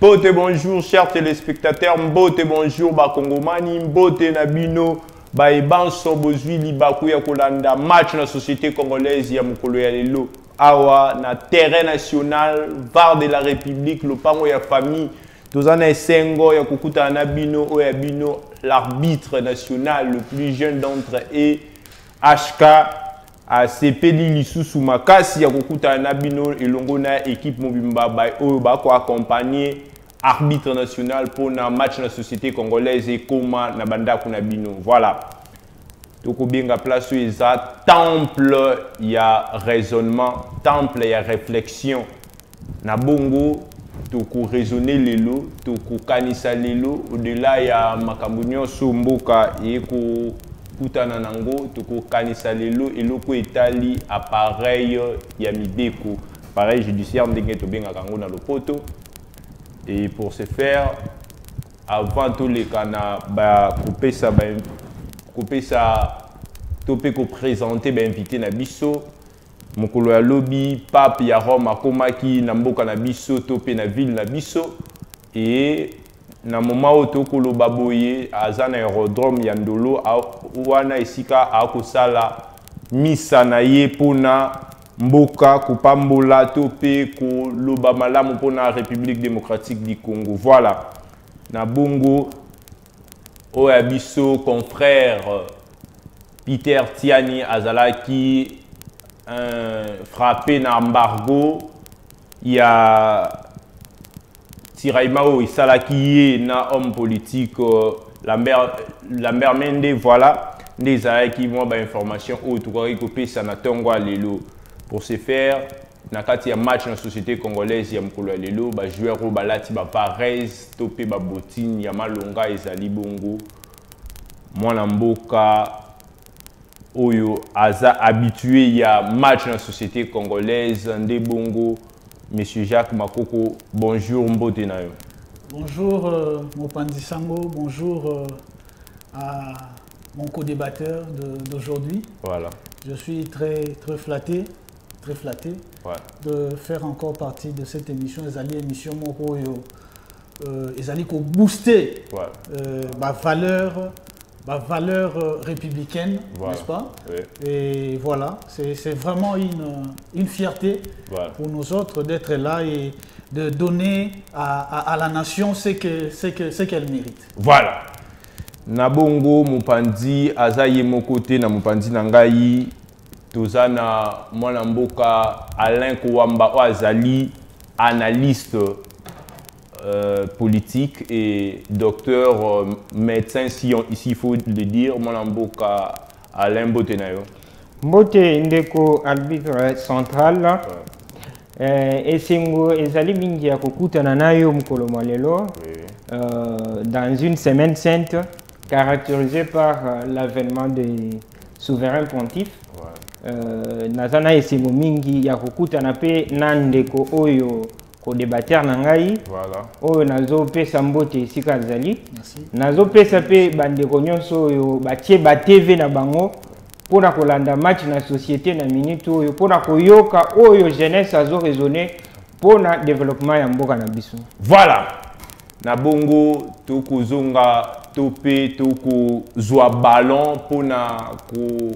Mbote bonjour chers téléspectateurs, mbote bonjour ba Kongomani, mbote nabino ba ebanso bozwi libaku ya kolanda match na société congolaise ya mokolo ya lelo awa na terrain national VAR de la République lopango ya famille tozana esengo ya kokuta na bino oya bino l'arbitre national le plus jeune d'entre eux HK a sepeli lisusu makasi ya kokuta na bino elongo na équipe mobimba ba oyo ba ko accompagner arbitre national pour na match na société congolaise et koma na banda kuna bino voilà toko benga place eza temple ya raisonnement temple ya réflexion na bongo toko raisonner lelo toko kanisa lelo au-delà ya makambo nyonso mboka eko kutana nango toko kanisa lelo eloko etali appareil ya mibeko appareil judiciaire ndenge to benga kango na lopoto. Et pour ce faire, avant tous les canaux, couper ça, topé ko présenter, invité na biso, mokolo ya lobby, pape ya Rome akomaki na mboka na biso, topé na ville na biso, et na moment où toko lo baboye, azana aérodrome yandolo, wana esika akosala misa na ye pona mboka kopambola topé ko loba malamu pona République démocratique du Congo. Voilà. Na bongo oyabiso confrère Peter Tiani azalaki frappé na embargo. Il y a Tiraimao isalaki na homme politique Lambert Mende. Voilà. Des qui vont ba information au tout cas ko ça na tongwa lelo. Pour ce faire, nakati ya match na société congolaise ya mokolo ya lelo ba joueur o balati ba Paris topé ba botine ya malonga ezali bongo mwana mboka oyo aza habitué ya match na société congolaise nde bongo monsieur Jacques Makoko. Bonjour mbote na yo. Bonjour Mopanzi Sango, bonjour à mon co-débatteur d'aujourd'hui. Voilà. Je suis très flatté ouais, de faire encore partie de cette émission. Les émission ils ont boosté ma valeur républicaine, voilà, n'est-ce pas? Oui. Et voilà, c'est vraiment une fierté, voilà, pour nous autres d'être là et de donner à la nation ce qu'elle mérite. Voilà. Nabongo Mopanzi azaye mokote na Mopanzi nangai tozana mwana mboka Alain Kouamba Oazali, analyste politique et docteur médecin, si il faut le dire. Mwana mboka Alain Botenayo. Mbote ndeko arbitre central. Esengo ezali mingi ya kokutana nayo mukolo mwalelo dans une semaine sainte caractérisée par l'avènement des souverains pontifs. Nazana esengo mingi ya kokutana pe nandeko oyo ko débatteur na ngai. Voilà. Oyo nazo pesa mbote esika azali. Nazo pesa pe bandeko nyonso oyo batie ba TV na bango pona kolanda match na société na minute oyo pona koyoka oyo jeunesse azo raisonner pona développement ya mboka na biso. Voilà. Na bongo toko zonga topé toko zwa ballon pona ko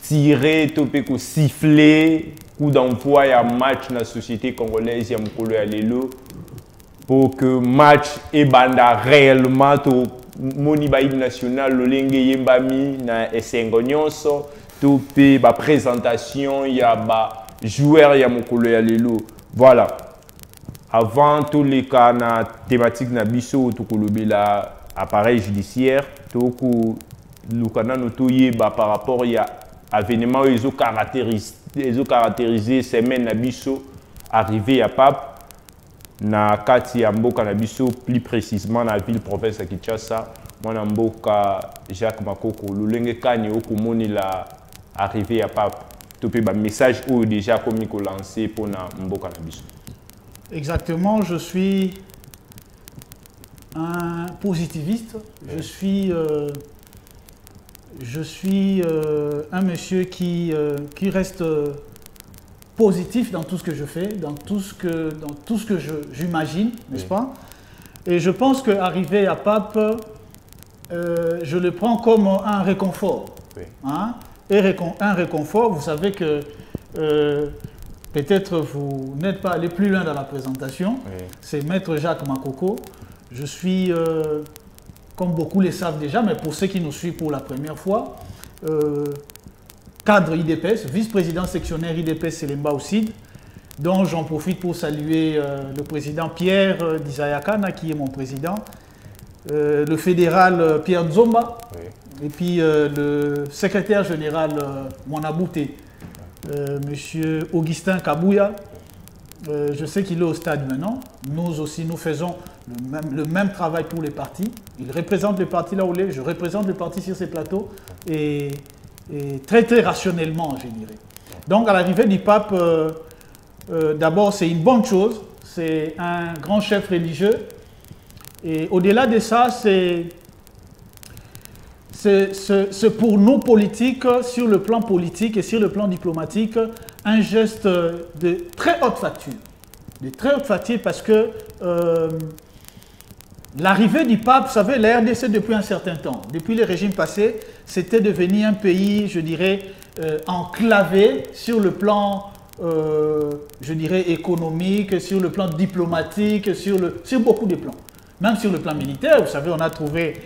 tirer topé ko siffler coup d'envoi ya match na société congolaise ya mokolo ya lelo pour que match e banda réellement to moni ba hymne national lolenge yembami na esengo nyonso topé ba présentation ya ba joueur ya mokolo ya lelo. Voilà. Avant tous les cas na thématique na biso tokolobela appareil judiciaire toko lukana notoye ba par rapport ya avènement ils ont caractérisé semaine na biso arrivé à pape na kati ya mboka na biso, plus précisément na ville province ya Kinshasa. Mwana mboka Jacques Makoko lolenge kani okomoni la arrivé à pape topé ba message ou déjà comme ko lancé pour na mboka na biso. Exactement, je suis un positiviste, je suis un monsieur qui reste positif dans tout ce que je fais, dans tout ce que j'imagine, n'est-ce pas? Et je pense qu'arriver à Pape, je le prends comme un réconfort. Oui. Hein? Et un réconfort, vous savez que peut-être vous n'êtes pas allé plus loin dans la présentation. Oui. C'est Maître Jacques Makoko. Je suis, comme beaucoup le savent déjà, mais pour ceux qui nous suivent pour la première fois, cadre IDPS, vice-président sectionnaire IDPS Selemba Ousid, dont j'en profite pour saluer le président Pierre Dizayakana, qui est mon président, le fédéral Pierre Nzomba, oui. Et puis le secrétaire général Mwanabouté, monsieur Augustin Kabouya. Je sais qu'il est au stade maintenant. Nous aussi, nous faisons le même travail pour les partis. Il représente le parti là où il est, je représente le parti sur ces plateaux, et très très rationnellement, je dirais. Donc à l'arrivée du pape, d'abord c'est une bonne chose, c'est un grand chef religieux, et au-delà de ça, c'est pour nos politiques, sur le plan politique et sur le plan diplomatique, un geste de très haute facture. De très haute facture parce que l'arrivée du pape, vous savez, la RDC depuis un certain temps, depuis le régime passé, c'était devenu un pays, je dirais, enclavé sur le plan, je dirais, économique, sur le plan diplomatique, sur beaucoup de plans. Même sur le plan militaire, vous savez, on a trouvé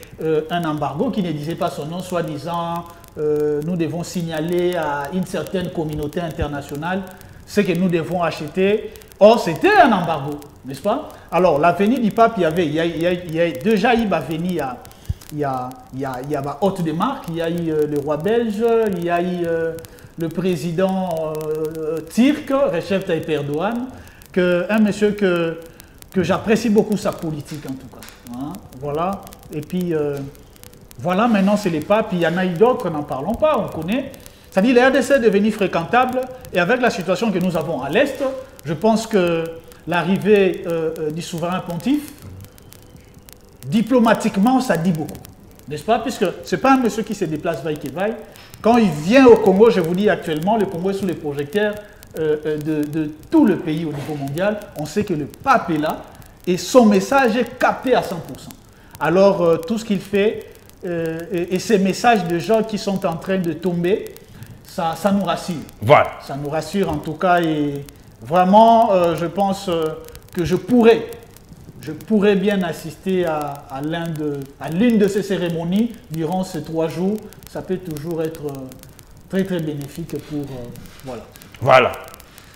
un embargo qui ne disait pas son nom, soi-disant, nous devons signaler à une certaine communauté internationale ce que nous devons acheter. Or, c'était un embargo, n'est-ce pas? Alors, la venue du pape, il y a déjà eu la venue, il y a hôte de marque, il y a eu le roi belge, il y a eu le président turc, Recep Tayyip Erdogan, un monsieur que j'apprécie beaucoup sa politique en tout cas. Hein? Voilà. Et puis, voilà, maintenant c'est les papes. Il y en a eu d'autres, n'en parlons pas, on connaît. C'est-à-dire la RDC est devenue fréquentable. Et avec la situation que nous avons à l'Est, je pense que l'arrivée du souverain pontife, diplomatiquement, ça dit beaucoup. N'est-ce pas? Puisque ce n'est pas un monsieur qui se déplace vaille que vaille. Quand il vient au Congo, je vous dis actuellement, le Congo est sous les projecteurs de tout le pays au niveau mondial. On sait que le pape est là et son message est capté à 100%. Alors tout ce qu'il fait et ces messages de gens qui sont en train de tomber, ça nous rassure. Voilà. Ça nous rassure en tout cas, et vraiment je pense que je pourrais bien assister à l'une de ces cérémonies durant ces 3 jours. Ça peut toujours être très très bénéfique pour voilà. Voilà.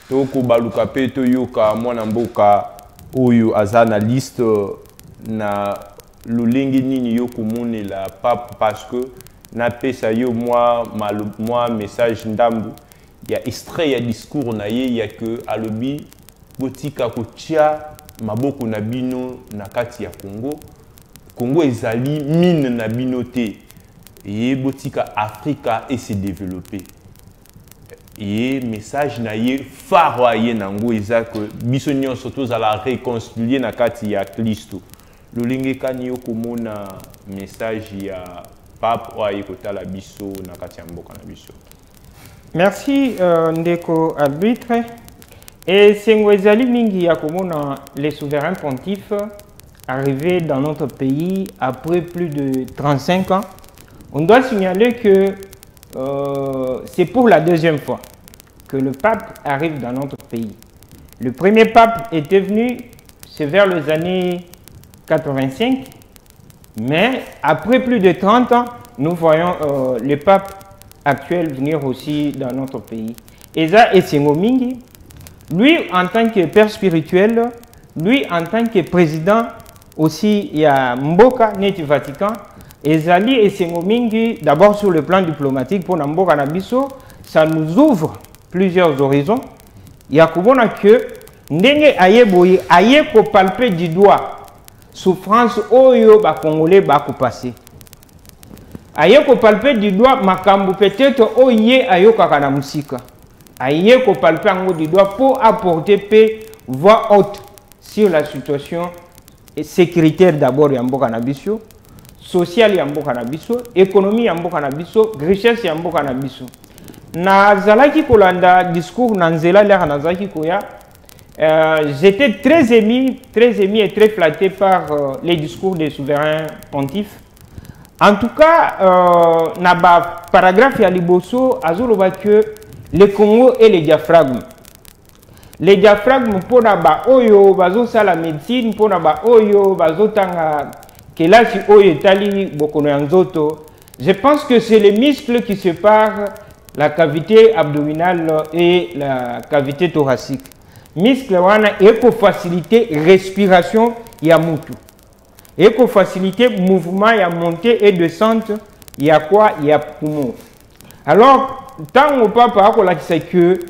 Toko baluka pe to yoka mwana mboka oyo azana liste na lulingi nini yo komone la pape parce que na pesa yo moi message ndambu ya extrait ya discours na ye ya que alobi botika kotia maboko na bino na kati ya Congo ezali mine na bino te et botika Africa et se développer. Et message na ye phare ye nango eza que biso nyonso tozala réconcilier na kati ya Kristo. Lolinge kani yo komona message ya pape oye kotala biso na kati ya mboka na biso. Merci ndeko arbitre. Et sengo ezali mingi ya komona les souverains pontifs arrivés dans notre pays après plus de 35 ans. On doit signaler que c'est pour la 2e fois que le pape arrive dans notre pays. Le premier pape était venu, c'est vers les années 85, mais après plus de 30 ans, nous voyons le pape actuel venir aussi dans notre pays. Eza Esengo Mingi, lui en tant que père spirituel, lui en tant que président aussi, il y a Mboka Neti Vatican, Ezali Esengo Mingi, d'abord sur le plan diplomatique pour Mboka Nabiso, ça nous ouvre plusieurs horizons. Il y a que ndenge ayeboyi aye ko palper du doigt souffrance oyo ba congolais ba ko passer. Aye ko palper du doigt makambu peut-être oye ayoka kana musika. Aye ko palper ango du doigt pour apporter paix, voix haute sur la situation sécuritaire d'abord ya mboka na biso, social ya mboka na biso, économie ya mboka na biso, richesse ya mboka na biso. Nazalaki Kolanda, discours Nanzela Lera Nazaki Koya, j'étais très ému et très flatté par les discours des souverains pontifs. En tout cas, dans le paragraphe Yaliboso, Azoloba que le Congo et les diaphragmes. Les diaphragmes pour naba oyo bazo la médecine pour naba oyo bazo tanga kelasi oyo tali bokono yanzoto. Je pense que c'est les muscles qui séparent la cavité abdominale et la cavité thoracique. Muscle wana eko faciliter respiration ya mutu. Eko faciliter mouvement ya montée et descente ya quoi ya poumon. Alors tant au papa akola ki que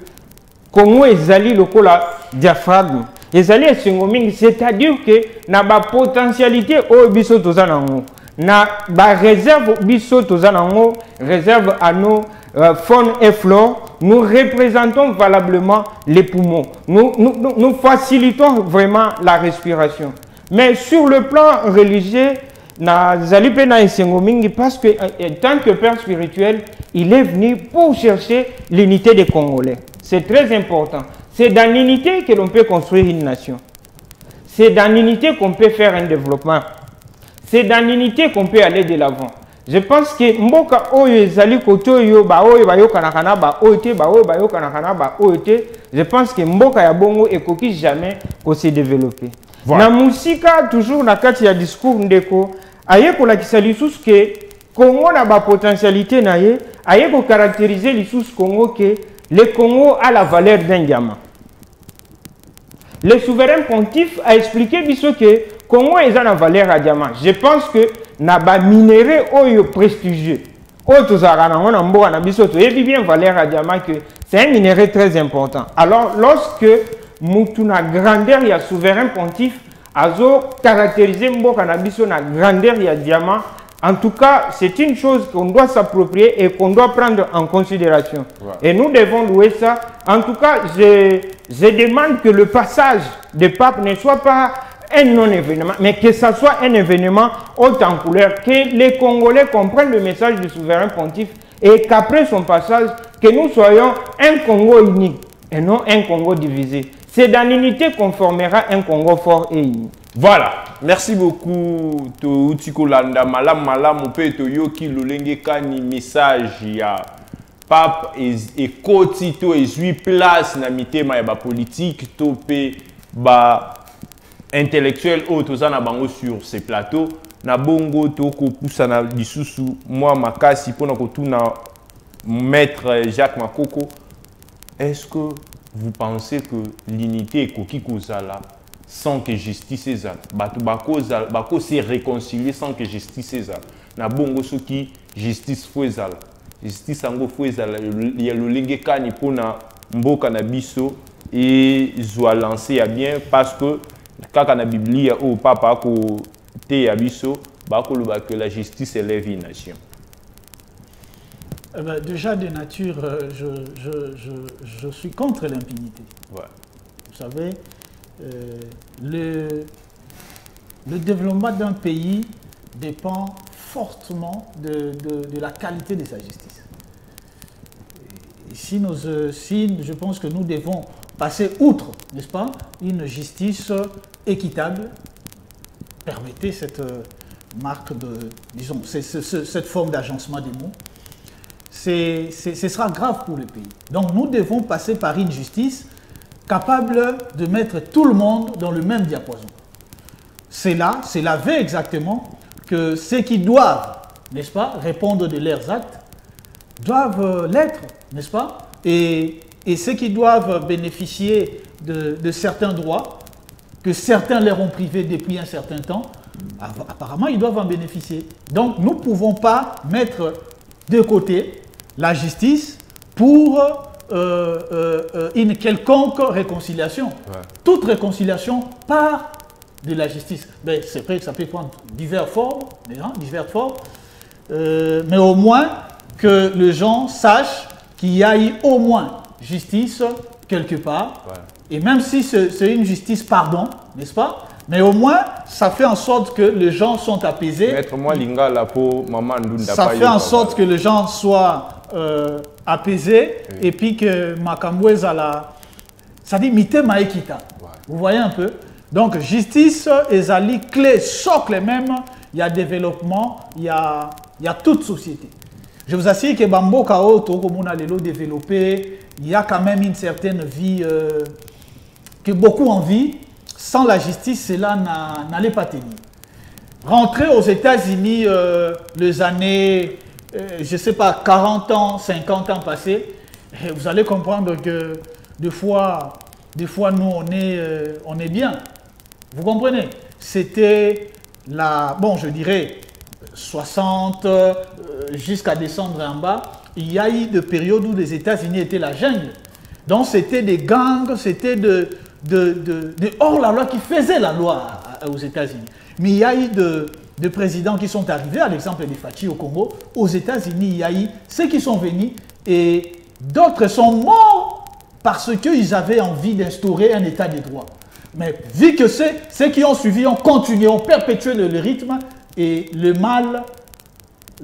Congo ezali lokola diaphragme. Ezali esengoming, c'est-à-dire que na ba potentialité o biso tozanango. Na ba réserve biso tozanango, réserve à nos faune et flore, nous représentons valablement les poumons. Nous facilitons vraiment la respiration. Mais sur le plan religieux, parce que en tant que père spirituel, il est venu pour chercher l'unité des Congolais. C'est très important. C'est dans l'unité que l'on peut construire une nation. C'est dans l'unité qu'on peut faire un développement. C'est dans l'unité qu'on peut aller de l'avant. Je pense que mboka oyo ezali koto yo ba oyo ba yokanakana ba oyote ba oyo ba yokanakana ba oyote, je pense que mboka ya bongo ekoki jamais ko se développer. Voilà. Na musika toujours na kati ya discours ndeko aye ko lakisa lisusu ke Congo na ba potentialité na ye, aye ko caractériser lisusu Congo que le Congo a la valeur d'un diamant. Le souverain pontife a expliqué biso que Congo est en valeur à diamant. Je pense que na ba minéraux oyo prestigieux. Oyo zara na mboka na biso to yebi bien valeur à diamant que c'est un minerai très important. Alors lorsque mutu na grandeur ya souverain pontife azo caractériser mboka na biso na grandeur ya diamant, en tout cas, c'est une chose qu'on doit s'approprier et qu'on doit prendre en considération. Ouais. Et nous devons louer ça. En tout cas, je demande que le passage des papes ne soit pas un non-événement, mais que ça soit un événement haut en couleur, que les Congolais comprennent le message du souverain pontife et qu'après son passage, que nous soyons un Congo unique et non un Congo divisé. C'est dans l'unité qu'on formera un Congo fort et uni. Voilà, merci beaucoup to utikolanda malam pe to yoki lolenge kani message ya pape et koti to ezui place na mitema ya ba politique to pe ba intellectuel o to na bango sur ces plateaux na bongo to ko poussa na lisusu moi makasi pona ko tuna maître Jacques Makoko. Est-ce que vous pensez que l'unité koki kozala sans que justice ezala bako se réconcilier sans que justice ezala na bongo soki justice fo ezala justice ango fo ezala ya lolenge kani pona mboka na biso et zwa lancer ya bien parce que kaka na biblia o papa ko te ya biso bako loba que la justice élève une nation. Déjà de nature je suis contre l'impunité. Ouais. Vous savez, le développement d'un pays dépend fortement de la qualité de sa justice. Si je pense que nous devons passer outre, n'est-ce pas, une justice équitable, permettez cette marque de, disons, cette forme d'agencement des mots, ce sera grave pour le pays. Donc nous devons passer par une justice capable de mettre tout le monde dans le même diapason. C'est la veille exactement que ceux qui doivent, n'est-ce pas, répondre de leurs actes, doivent l'être, n'est-ce pas, et ceux qui doivent bénéficier de certains droits, que certains leur ont privés depuis un certain temps, apparemment ils doivent en bénéficier. Donc nous ne pouvons pas mettre de côté la justice pour une quelconque réconciliation. Ouais. Toute réconciliation part de la justice. C'est vrai que ça peut prendre diverses formes, mais au moins que les gens sachent qu'il y a eu au moins justice quelque part. Ouais. Et même si c'est une justice pardon, n'est-ce pas? Mais au moins, ça fait en sorte que les gens sont apaisés. Ça fait en sorte que les gens soient apaisé, et puis que Makambouez a la... Ça dit mite maekita. Vous voyez un peu? Donc, justice, ezali clé, socle même, il y a développement, il y a toute société. Je vous assure que Bambo Kao, Tokomuna Lelo développé, il y a quand même une certaine vie que beaucoup envient. Sans la justice, cela n'allait pas tenir. Rentrer aux États-Unis les années, je ne sais pas, 40 ans, 50 ans passés, vous allez comprendre que des fois nous, on est bien. Vous comprenez? C'était la, bon, je dirais, 60 jusqu'à descendre en bas. Il y a eu des périodes où les États-Unis étaient la jungle. Donc, c'était des gangs, c'était de hors-la-loi qui faisaient la loi aux États-Unis. Mais il y a eu de présidents qui sont arrivés, à l'exemple de Fachi au Congo. Aux États-Unis, il y a eu ceux qui sont venus et d'autres sont morts parce qu'ils avaient envie d'instaurer un état de droit. Mais vu que ceux qui ont suivi ont continué, ont perpétué le rythme et le mal,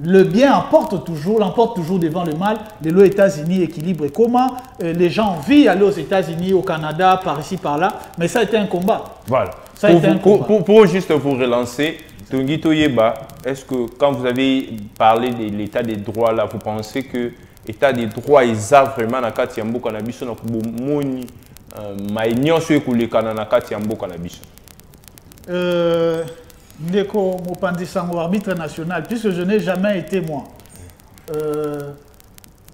le bien l'emporte toujours devant le mal. Les États-Unis équilibrent comment les gens vivent aller aux États-Unis, au Canada, par ici, par là. Mais ça a été un combat. Voilà. Pour juste vous relancer, Tongi Toyeba, est-ce que quand vous avez parlé de l'état des droits là, vous pensez que l'état des droits est vraiment dans le Yambo Cannabis na kubomoni maïnion sur le Canada Yambo Cannabis? Ndeko Mopandi Sango, arbitre national, puisque je n'ai jamais été moi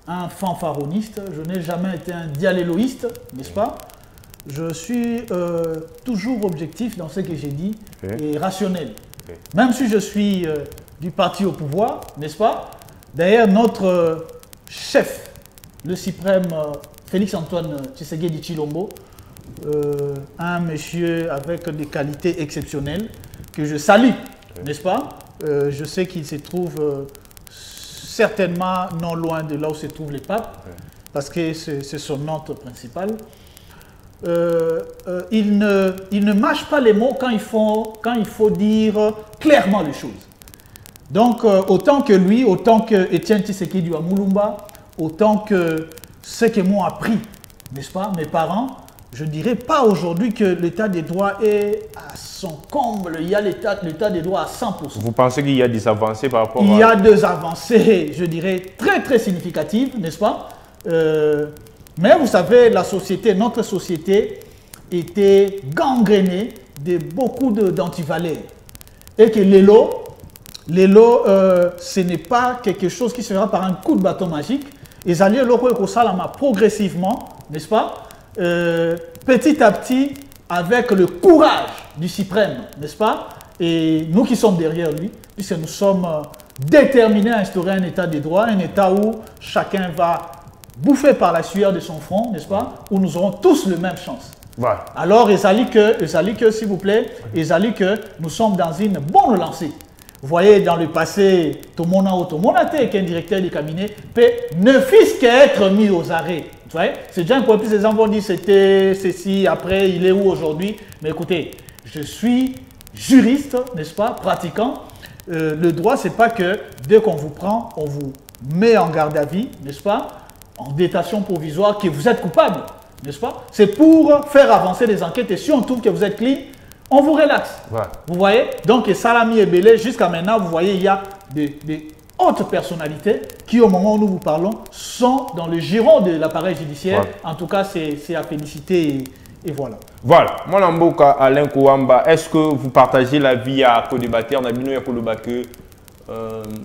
un fanfaroniste, je n'ai jamais été un dialéloïste, n'est-ce pas? Je suis toujours objectif dans ce que j'ai dit et rationnel. Même si je suis du parti au pouvoir, n'est-ce pas? D'ailleurs, notre chef, le suprême Félix-Antoine Tshisekedi Tshilombo, un monsieur avec des qualités exceptionnelles que je salue, n'est-ce pas? Je sais qu'il se trouve certainement non loin de là où se trouvent les papes, parce que c'est son ordre principal. Il ne mâche pas les mots quand il faut dire clairement les choses. Donc, autant que lui, autant que Étienne Tshisekedi à Moulumba, autant que ce que m'ont appris, n'est-ce pas, mes parents, je ne dirais pas aujourd'hui que l'état des droits est à son comble. Il y a l'état des droits à 100%. Vous pensez qu'il y a des avancées par rapport à... Il y a des avancées, je dirais, très très significatives, n'est-ce pas? Mais vous savez, la société, notre société était gangrénée de beaucoup d'antivaleurs. Et que l'élo, ce n'est pas quelque chose qui se fera par un coup de bâton magique. Les alliés locaux et progressivement, n'est-ce pas? Petit à petit, avec le courage du suprême, n'est-ce pas? Et nous qui sommes derrière lui, puisque nous sommes déterminés à instaurer un état de droit, un état où chacun va bouffer par la sueur de son front, n'est-ce pas? Où nous aurons tous la même chance. Voilà. Alors, s'il vous plaît, que nous sommes dans une bonne lancée. Vous voyez, dans le passé, qu'un directeur de cabinet ne fût qu'être mis aux arrêts. C'est déjà un peu plus, les gens vont dire c'était ceci, après il est où aujourd'hui. Mais écoutez, je suis juriste, n'est-ce pas, pratiquant. Le droit, c'est pas que dès qu'on vous prend, on vous met en garde à vue, n'est-ce pas, en détention provisoire, que vous êtes coupable, n'est-ce pas? C'est pour faire avancer les enquêtes et si on trouve que vous êtes clean, on vous relaxe. Ouais. Vous voyez? Donc, Salami et Belé, jusqu'à maintenant, vous voyez, il y a des hautes personnalités qui, au moment où nous vous parlons, sont dans le giron de l'appareil judiciaire. Ouais. En tout cas, c'est à féliciter et voilà. Voilà. Moi, Namboka, Alain Kouamba, est-ce que vous partagez la vie à co-débatteur Nabino Yakolobake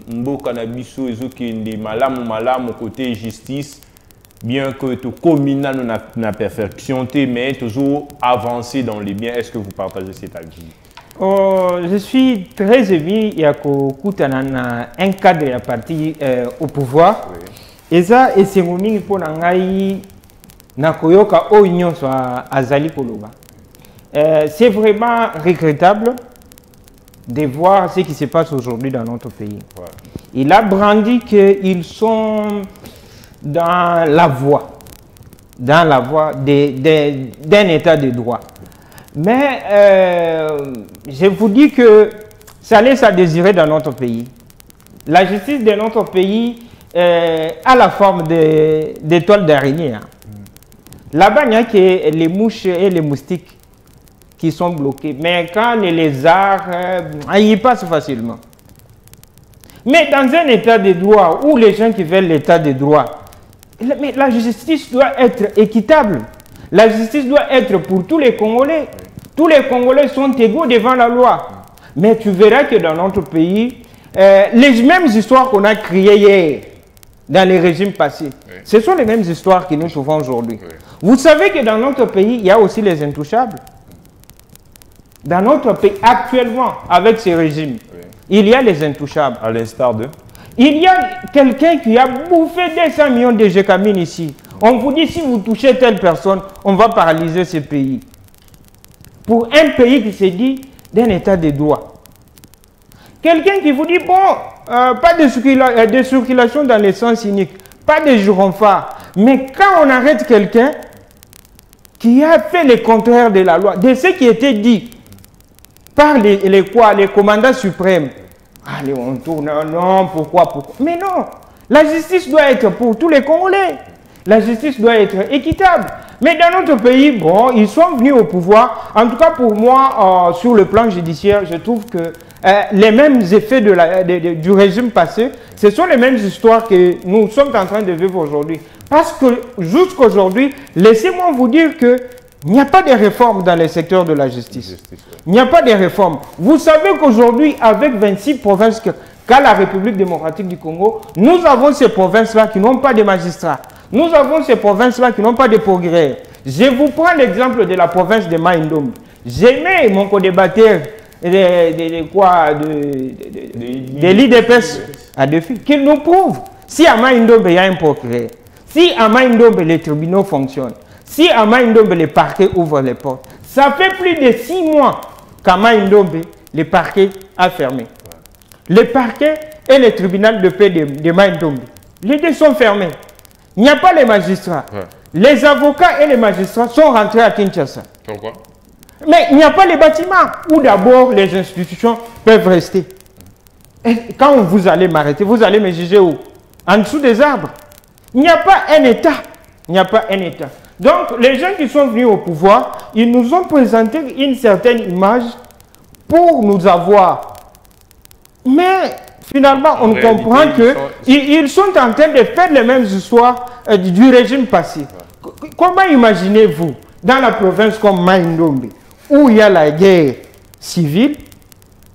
Mboka Nabiso et Zokindi, Malam, côté justice, bien que tout communal n'a perfection, mais toujours avancé dans les biens. Est-ce que vous partagez cet avis? Je suis très ému. Il y a un cadre à partir au pouvoir. Et ça, c'est mon mini pour n'engager nakoyoka o union soit azali koloba. C'est vraiment regrettable de voir ce qui se passe aujourd'hui dans notre pays. Ouais. Il a brandi qu'ils sont dans la voie d'un état de droit. Mais je vous dis que ça laisse à désirer dans notre pays. La justice de notre pays a la forme d'étoile d'araignée. Hein. Là-bas, il n'y a que les mouches et les moustiques qui sont bloqués. Mais quand les lézards, ils passent facilement. Mais dans un état de droit, où les gens qui veulent l'état de droit, mais la justice doit être équitable. La justice doit être pour tous les Congolais. Tous les Congolais sont égaux devant la loi. Mais tu verras que dans notre pays, les mêmes histoires qu'on a créées hier, dans les régimes passés, ce sont les mêmes histoires que nous trouvons aujourd'hui. Vous savez que dans notre pays, il y a aussi les intouchables. Dans notre pays, actuellement, avec ces régimes, il y a les intouchables. À l'instar de? Il y a quelqu'un qui a bouffé 200 millions de gécamines ici. On vous dit, si vous touchez telle personne, on va paralyser ce pays. Pour un pays qui se dit d'un état de droit. Quelqu'un qui vous dit, bon, pas de circulation dans les sens uniques, pas de juronphare. Mais quand on arrête quelqu'un qui a fait le contraire de la loi, de ce qui était dit par les commandants suprêmes, allez, on tourne, non, pourquoi? Mais non, la justice doit être pour tous les Congolais. La justice doit être équitable. Mais dans notre pays, bon, ils sont venus au pouvoir. En tout cas, pour moi, sur le plan judiciaire, je trouve que les mêmes effets du régime passé, ce sont les mêmes histoires que nous sommes en train de vivre aujourd'hui. Parce que jusqu'aujourd'hui, laissez-moi vous dire que il n'y a pas de réforme dans le secteur de la justice. Il n'y a pas de réforme. Vous savez qu'aujourd'hui, avec 26 provinces qu'a la République démocratique du Congo, nous avons ces provinces-là qui n'ont pas de magistrats. Nous avons ces provinces-là qui n'ont pas de procureurs. Je vous prends l'exemple de la province de Mai-Ndombe. J'aimais mon co-débatteur de l'IDPS à défi qu'il nous prouve si à Mai-Ndombe il y a un procureur, si à Mai-Ndombe les tribunaux fonctionnent, si à Mai-Ndombe les parquets ouvrent les portes. Ça fait plus de 6 mois qu'à Mai-Ndombe les parquets a fermé. Les parquets et les tribunaux de paix de Mai-Ndombe, les deux sont fermés. Il n'y a pas les magistrats. Les avocats et les magistrats sont rentrés à Kinshasa. Pourquoi? Mais il n'y a pas les bâtiments où d'abord les institutions peuvent rester. Et quand vous allez m'arrêter, vous allez me juger où? En dessous des arbres. Il n'y a pas un État. Il n'y a pas un État. Donc les gens qui sont venus au pouvoir, ils nous ont présenté une certaine image pour nous avoir. Mais finalement, on comprend qu'ils sont en train de faire les mêmes histoires du régime passé. Comment imaginez-vous, dans la province comme Mai-Ndombe, où il y a la guerre civile,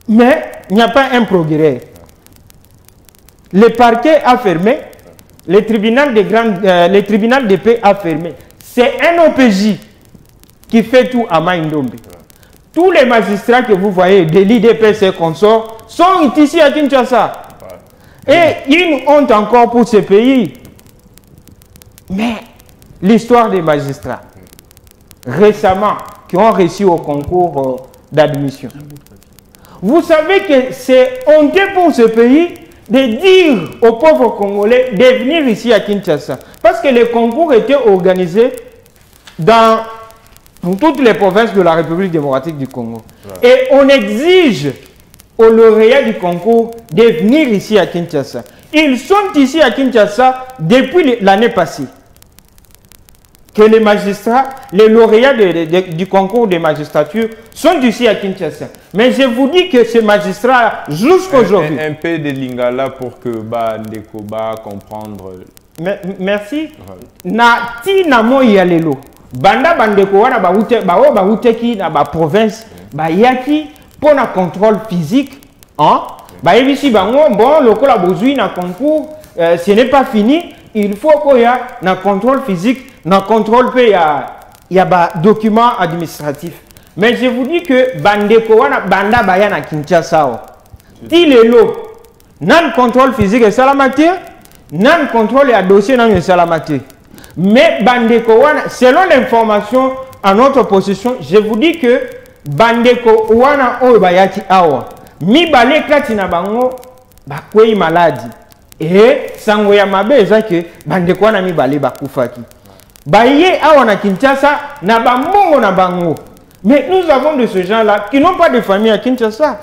mais il n'y a pas un procureur? Le parquet a fermé, le tribunal de paix a fermé. C'est un OPJ qui fait tout à Mai-Ndombe. Tous les magistrats que vous voyez de l'IDPS et consorts sont ici à Kinshasa. Et une honte encore pour ce pays. Mais l'histoire des magistrats, récemment, qui ont réussi au concours d'admission. Vous savez que c'est honteux pour ce pays de dire aux pauvres Congolais de venir ici à Kinshasa. Parce que les concours étaient organisés dans toutes les provinces de la République démocratique du Congo. Et on exige aux lauréats du concours de venir ici à Kinshasa. Ils sont ici à Kinshasa depuis l'année passée. Que les magistrats, les lauréats du concours de magistrature sont ici à Kinshasa. Mais je vous dis que ces magistrats, jusqu'aujourd'hui... Un peu de lingala pour que Ndeko comprendre... Merci. Na ti namo yalelo. Banda bandeko wana ba uteki na ba province ba yaki pour na contrôle physique, hein? Ba yebisi bango bon lokola bozui na concours, ce n'est pas fini, il faut qu'il y ait un contrôle physique, un contrôle il y a ba document administratif. Mais je vous dis que bandeko wana banda baya na Kinshasa. Ti lelo nan contrôle physique et salamate, nan contrôle à dossier nan salamate. Mais bandeko wana, selon l'information à notre position, je vous dis que bandeko wana oyo bayaki awa mi bale kati na bango bakwei maladi et sango ya mabe eza ke bandeko wana mi bale bakufaki baye awa na Kinshasa na bamongo na bango. Mais nous avons de ces gens là qui n'ont pas de famille à Kinshasa.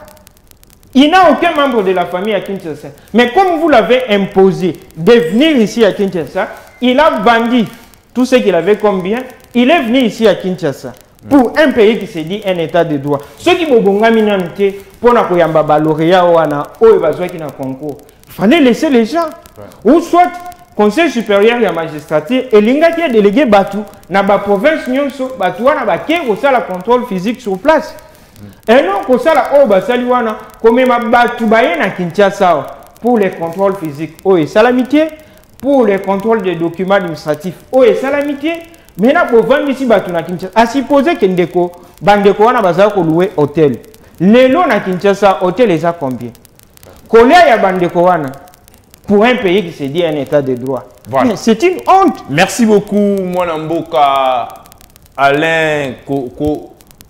Il n'a aucun membre de la famille à Kinshasa. Mais comme vous l'avez imposé de venir ici à Kinshasa, il a vendu tout ce qu'il avait comme bien. Il est venu ici à Kinshasa pour un pays qui se dit un état de droit. Ceux qui m'ont dit pour la lauréat ou concours, il fallait laisser les gens. Ou soit Conseil supérieur de la magistrature et l'inga qui a délégué Batu dans la province nyonso Batu wana baké au la contrôle physique sur place. Et non ko sala o basali wana comme ma Batu baye na Kinshasa pour les contrôles physiques o et salamité pour les contrôles des documents administratifs o et salamité maintenant pour vendre ici Batu na Kinshasa à supposer que ndeko bandeko wana bazala ko louer hôtel lelo na Kinshasa hôtel les a combien kolea ya bandeko wana pour un pays qui se dit un état de droit. Voilà. C'est une honte. Merci beaucoup, Mwanamboka Alain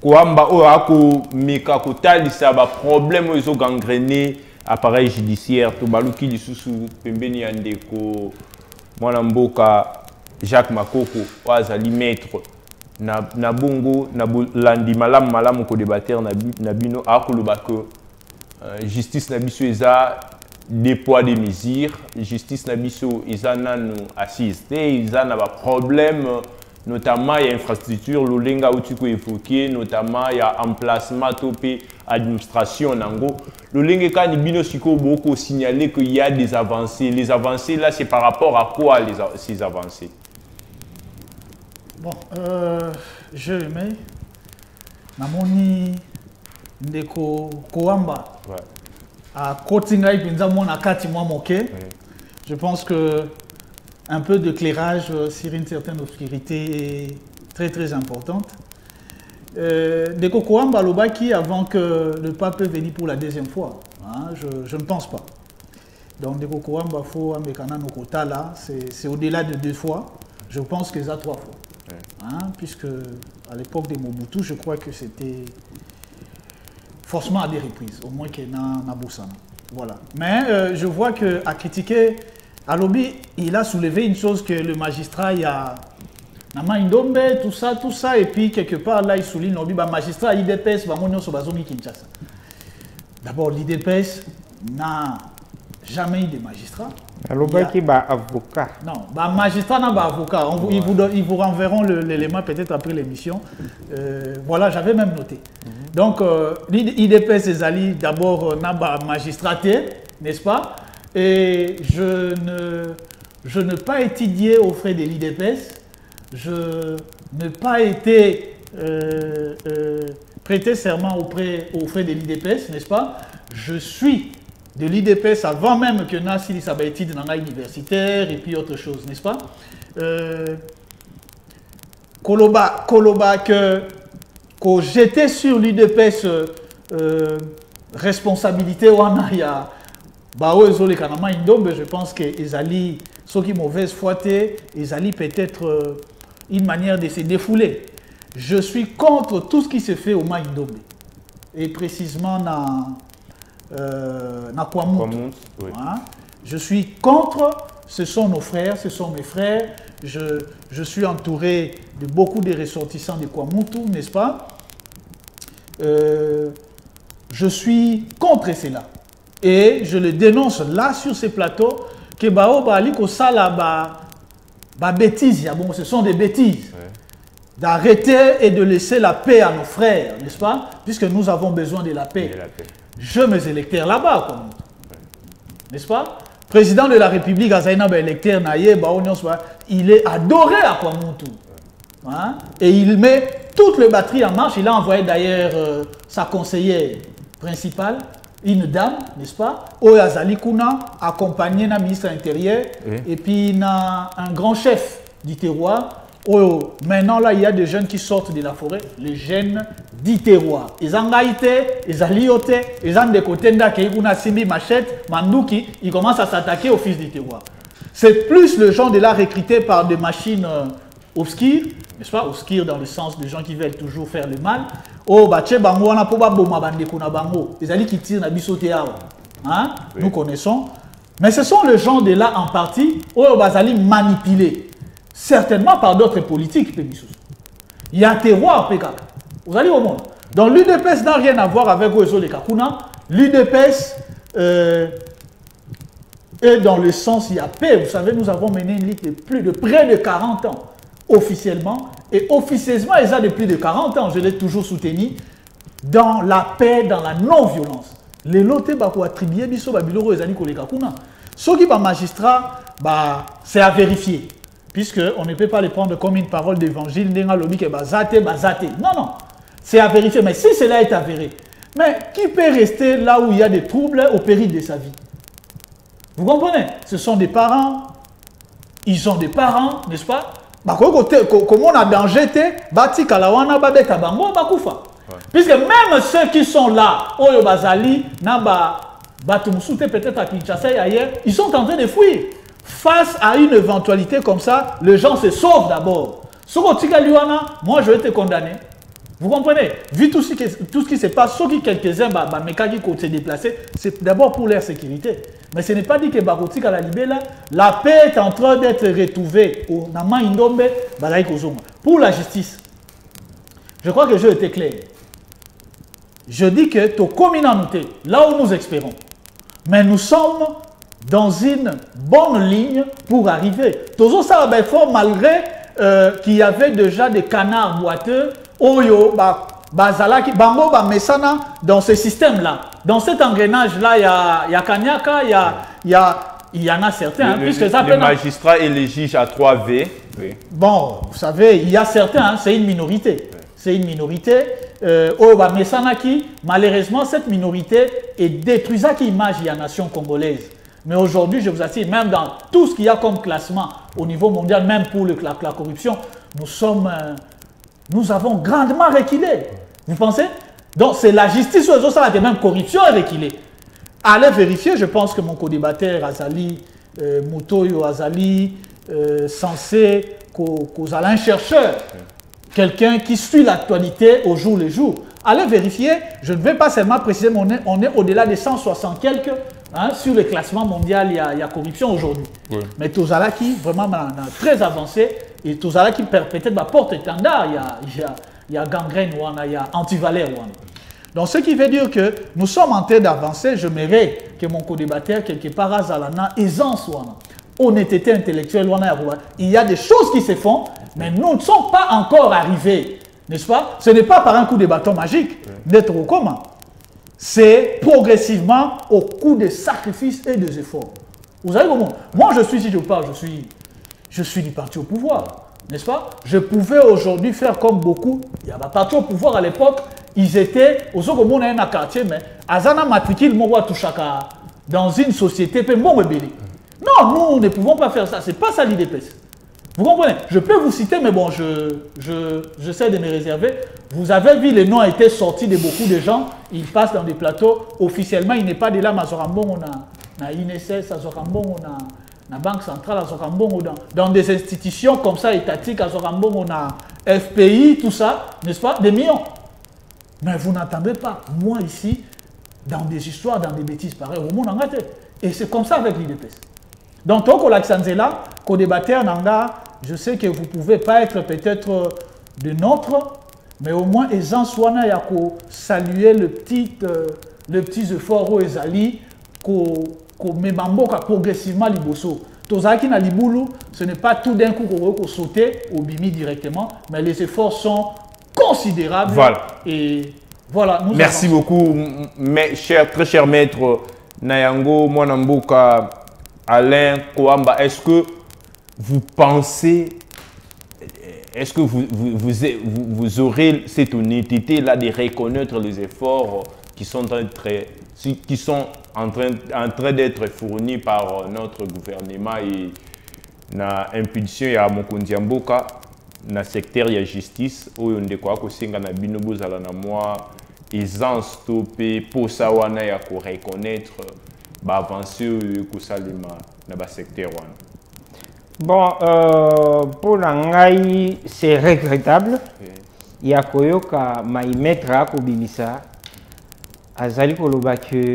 Kouamba Oako Mika Kotalisa, problème aux gangrénés, appareil judiciaire, Tobaluki Lisusu, Pembeni Andeko, Mwanamboka Jacques Makoko, Oazali Maître, Nabongo, Landi Malam ko débatteur Nabino Akolobako, justice Nabiso Eza. Des poids des mesures, justice nabiso, ils ont assisté, ils ont des problèmes, notamment il y a infrastructure, l'olenga où tu peux évoquer, notamment il y a emplacement, topé, administration, nango. L'olenga quand il bino siko beaucoup signalé qu'il y a des avancées. Les avancées là, c'est par rapport à quoi ces avancées? Bon, je mets Namoni Ndeko Kouamba. Ouais. À Kotinga je pense que un peu d'éclairage sur une certaine obscurité est très très importante. Ndeko Kouamba Lobaki avant que le pape vienne pour la deuxième fois, hein, je ne pense pas. Donc Ndeko Kouamba faut amekana no kota là, c'est au-delà de 2 fois. Je pense que ça 3 fois, hein, puisque à l'époque de Mobutu, je crois que c'était forcément à des reprises, au moins qu'il y a Boussana. Voilà. Mais je vois qu'à critiquer, à lobby, il a soulevé une chose que le magistrat, il y a Nama Indombe, tout ça, et puis quelque part là, il souligne le magistrat, l'IDPS, Kinshasa. D'abord, l'IDPS n'a jamais eu de magistrat. Alors, qui est avocat? Non, magistrat n'a pas avocat. Ils vous renverront l'élément peut-être après l'émission. Voilà, j'avais même noté. Donc, l'IDPS Ezali, d'abord, n'a pas magistraté, n'est-ce pas? Et je n'ai pas étudié aux frais de l'IDPS. Je n'ai pas été prêté serment aux frais de l'IDPS, n'est-ce pas? Je suis de l'IDPS avant même que Nassi s'aba études dans universitaire et puis autre chose, n'est-ce pas? Koloba que j'étais sur l'IDPS responsabilité Wanaya je pense que Ezali, ceux qui mauvaise foi, Ezali peut-être une manière de se défouler. Je suis contre tout ce qui se fait au Maïndombe. Et précisément dans Kwamutu. Oui. Hein? Je suis contre, ce sont nos frères, ce sont mes frères. Je suis entouré de beaucoup de ressortissants de Kwamutu, n'est-ce pas? Je suis contre cela. Et je le dénonce là sur ces plateaux que bêtises, bon, ce sont des bêtises. Ouais. D'arrêter et de laisser la paix à nos frères, n'est-ce pas? Puisque nous avons besoin de la paix. Je mes électeurs là-bas, n'est-ce pas? Président de la République, électeur, il est adoré à Kwamutu. Hein? Et il met toute le batterie en marche. Il a envoyé d'ailleurs sa conseillère principale, une dame, n'est-ce pas? Oyazali Kuna, accompagné d'un ministre intérieur, oui. Et puis un grand chef du terroir. Maintenant, là, il y a des jeunes qui sortent de la forêt, les jeunes du terroir. Ils ont gaïté, ils ont lioté, ils ont des côtés d'Akeïkouna, Simbi, Machette, Mandouki, ils commencent à s'attaquer au fils du terroir. C'est plus le genre de là recruté par des machines obscures, n'est-ce pas? Obscures dans le sens de gens qui veulent toujours faire le mal. Oh, bache bango, on a pas boma bande kuna bango. Les alliés qui tirent na bisotéa. Hein? Oui. Nous connaissons. Mais ce sont les gens de là en partie, oh, bazali manipulés. Certainement par d'autres politiques. Il y a un terroir, PK. Vous allez au monde. Donc l'UDPS n'a rien à voir avec Oezo de Kakuna. l'UDPS est dans le sens, il y a paix. Vous savez, nous avons mené une lutte de près de 40 ans, officiellement. Et officieusement, ils ont de plus de 40 ans. Je l'ai toujours soutenu dans la paix, dans la non-violence. Les lotés bako attribué biso babiloro ezali koleka kuna. Ceux qui sont magistrats, c'est à vérifier. Puisqu'on ne peut pas les prendre comme une parole d'évangile. Non, non. C'est à vérifier. Mais si cela est avéré, mais qui peut rester là où il y a des troubles au péril de sa vie? Vous comprenez? Ce sont des parents. Ils ont des parents, n'est-ce pas? Comment on a danger, puisque même ceux qui sont là, Oyo Bazali, Naba, Batumsoute, peut-être à Kinshasa et ailleurs, ils sont en train de fuir. Face à une éventualité comme ça, les gens se sauvent d'abord. Moi, je vais te condamner. Vous comprenez? Vu tout ce qui se passe, ceux qui quelques-uns, qui se déplacer, c'est d'abord pour leur sécurité. Mais ce n'est pas dit que Bakotika la Libé, la paix est en train d'être retrouvée au Nama Indombe, pour la justice. Je crois que j'ai été clair. Je dis que tu communauté, là où nous espérons. Mais nous sommes dans une bonne ligne pour arriver. Toujours ça va fort malgré qu'il y avait déjà des canards boiteux, Oyo, Bazalaki, Bango, Mesana, dans ce système-là. Dans cet engrenage-là, il y a Kanyaka, il y en a certains. Les magistrats et les juges à 3V. Oui. Bon, vous savez, il y a certains, c'est une minorité. C'est une minorité. Mesanaki, malheureusement, cette minorité est détruisant l'image de la nation congolaise. Mais aujourd'hui, je vous assure, même dans tout ce qu'il y a comme classement au niveau mondial, même pour la corruption, nous avons grandement reculé. Vous pensez? Donc, c'est la justice ou les autres, ça a même corruption et reculé. Allez vérifier, je pense que mon co-débatteur Azali, Moutoyo Azali, censé qu'aux un chercheur, quelqu'un qui suit l'actualité au jour le jour. Allez vérifier, je ne vais pas seulement préciser, mais on est au-delà des 160 quelques. Sur le classement mondial, il y a corruption aujourd'hui. Oui. Mais Tozala qui vraiment très avancé, et Tozala qui peut-être porte-étendard, il y a gangrène, il y a antivalère. Donc ce qui veut dire que nous sommes en train d'avancer. Je mérite que mon co-débatteur, quelque part, à Zalana, aisance, honnêteté intellectuelle, il y a des choses qui se font, mais nous ne sommes pas encore arrivés, n'est-ce pas? Ce n'est pas par un coup de bâton magique d'être au comment. C'est progressivement au coup de sacrifices et des efforts. Vous savez comment? Moi, si je parle, je suis du parti au pouvoir, n'est-ce pas? Je pouvais aujourd'hui faire comme beaucoup. Il y avait un parti au pouvoir à l'époque, ils étaient, aux autres monde un quartier, mais Azana matricule, moi, touchaka dans une société, puis bon, non, nous ne pouvons pas faire ça. Ce n'est pas ça l'IDPS. Vous comprenez? Je peux vous citer, mais bon, j'essaie de me réserver. Vous avez vu, les noms ont été sortis de beaucoup de gens. Ils passent dans des plateaux. Officiellement, il n'est pas de là, mais on a INSS, on a la Banque centrale, dans des institutions comme ça, étatiques, on a FPI, tout ça, n'est-ce pas? Des millions. Mais vous n'entendez pas, moi ici, dans des histoires, dans des bêtises pareilles, au monde en gâté. Et c'est comme ça avec l'IDPS. Donc, tant qu'on l'accentela, qu'au débatteur Nanga, je sais que vous ne pouvez pas être peut-être de nôtre, mais au moins, les gens soient là, il faut saluer le petit effort aux Ezali, qu'on met progressivement liboso. Tozaki na liboulou, ce n'est pas tout d'un coup qu'on va sauter au bimi directement, mais les efforts sont considérables. Voilà. Et voilà. Merci beaucoup, très cher maître Nayango Mwanamboka. Alain Kouamba, est-ce que vous pensez, est-ce que vous aurez cette honnêteté-là de reconnaître les efforts qui sont en train d'être fournis par notre gouvernement et l'impulsion ya Mokonzi Mboka dans le secteur de la justice, où on découvre que c'est un binobo à la moi aisance topé pour savoir ya ko reconnaître avancer que ça dans le secteur. Bon, pour l'angai, c'est regrettable. Il y a koyoka maïmetra kobimisa azali koloba que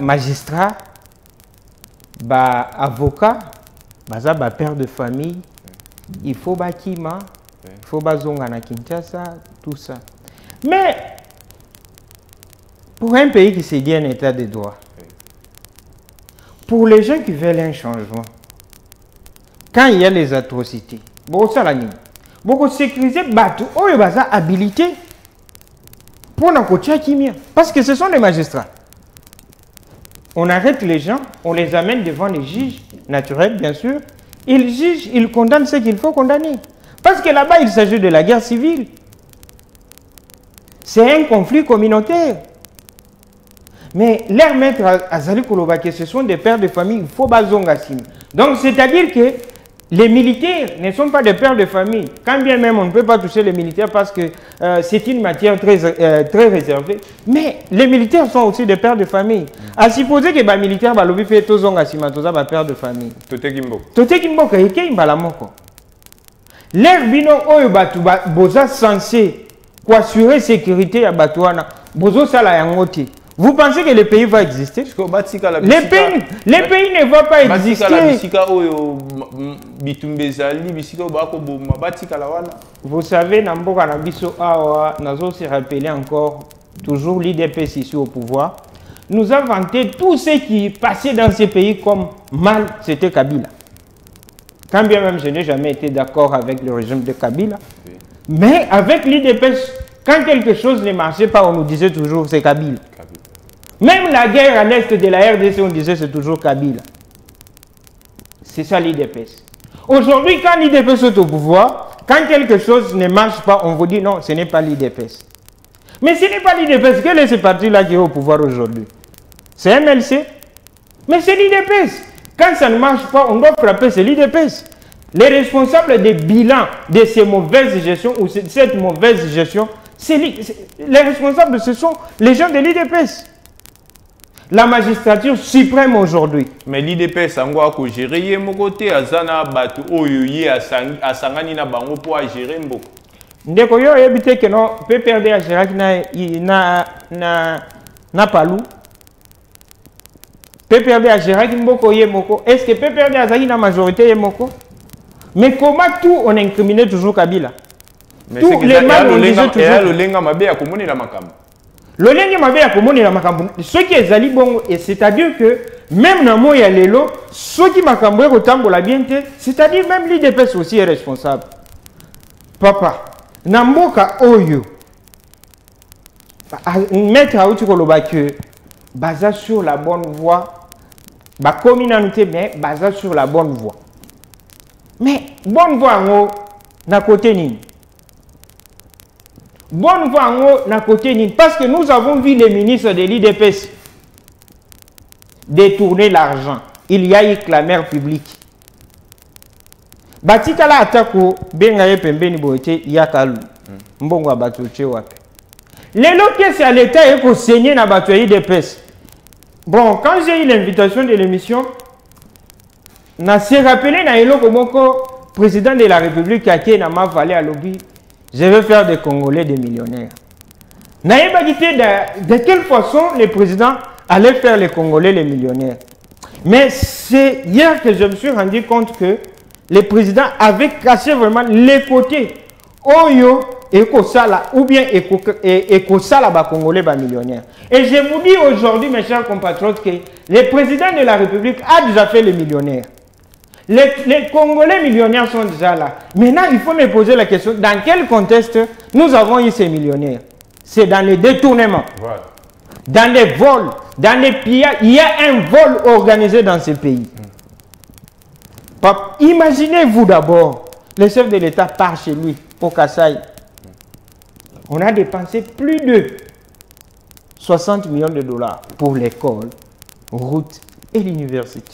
magistrat, avocat, père de famille, il faut bakima, il faut bazonga na Kinshasa, tout ça. Mais Pour un pays qui s'est dit un état de droit, pour les gens qui veulent un changement, quand il y a les atrocités, beaucoup sécuriser Batu, oh, il va habilité pour parce que ce sont des magistrats. On arrête les gens, on les amène devant les juges naturels, bien sûr. Ils jugent, ils condamnent ce qu'il faut condamner. Parce que là-bas, il s'agit de la guerre civile. C'est un conflit communautaire. Mais leur maître à Zali Koulobaké, ce sont des pères de famille, il faut bazongassim. Donc, c'est-à-dire que les militaires ne sont pas des pères de famille. Quand bien même on ne peut pas toucher les militaires parce que c'est une matière très réservée. Mais les militaires sont aussi des pères de famille. À supposer que les militaires balobi fait tous les pères de famille. Tote Kimbo kayeke imbalamoko. L'air bino oyo batu boza censé assurer sécurité à Batouana. Bozo sala yangote. Vous pensez que le pays va exister? Les pays ne vont pas exister. Vous savez, Namboka Nabiso Awa, nous avons se rappelé encore, toujours l'IDPS ici au pouvoir, nous avons vanté tout ce qui passait dans ces pays comme mal, c'était Kabila. Quand bien même je n'ai jamais été d'accord avec le régime de Kabila, mais avec l'IDPS, quand quelque chose ne marchait pas, on nous disait toujours c'est Kabila. Même la guerre à l'est de la RDC, on disait c'est toujours Kabila. C'est ça l'IDPS. Aujourd'hui, quand l'IDPS est au pouvoir, quand quelque chose ne marche pas, on vous dit non, ce n'est pas l'IDPS. Mais ce n'est pas l'IDPS. Quel est ce parti-là qui est au pouvoir aujourd'hui? C'est MLC. Mais c'est l'IDPS. Quand ça ne marche pas, on doit frapper, c'est l'IDPS. Les responsables des bilans de ces mauvaises gestions ou cette mauvaise gestion, les responsables, ce sont les gens de l'IDPS. La magistrature suprême aujourd'hui. Mais l'IDPS a géré mon côté, Azana Batu Oyoye à Sangani na bango pour gérer mboko. Ndeko yo ebité que non PPRD a géré na palou. PPRD a géré mboko yemoko. Est-ce que PPRD a zali na majorité yemoko? Mais comment tout on incriminait toujours Kabila? Tous les mal on disait toujours. Le lenga mabe ya komoni la makambo. Le lenga mabe ya komoni la makambo. Ce qui est zali bon, c'est-à-dire que même dans mo ya lelo, ceux qui makambo e kotambola bien te, c'est-à-dire même l'IDPS aussi est responsable. Papa, na mboka oyo mettre à outil koloba que basé sur la bonne voie, ba communauté mais basé sur la bonne voie. Mais bonne voie ngo na côté ni. Bonne voie ngo na côté ni parce que nous avons vu les ministres de l'IDPS détourner l'argent. Il y a eu clameur publique. Batikala atako bengaye pembeni boete yakalu. Mbongo abatuche wapi. Les loquets c'est à l'État et pour saigner na batoyi d'IDPS. Bon, quand j'ai eu l'invitation de l'émission, na s'est rappelé na eloko moko président de la République a qui na ma vallée à lobby. Je vais faire des Congolais des millionnaires. Na pas dit de quelle façon le président allait faire les Congolais les millionnaires. Mais c'est hier que je me suis rendu compte que le président avait caché vraiment les côtés. Oyo Ekosala ou bien Ekosala ba Congolais ba millionnaires. Et je vous dis aujourd'hui, mes chers compatriotes, que le président de la République a déjà fait les millionnaires. Les Congolais millionnaires sont déjà là. Maintenant, il faut me poser la question, dans quel contexte nous avons eu ces millionnaires? C'est dans les détournements, voilà. Dans les vols, dans les pillages. Il y a un vol organisé dans ce pays. Imaginez-vous d'abord, le chef de l'État part chez lui, au Kassai. On a dépensé plus de 60 millions de dollars pour l'école, route et l'université.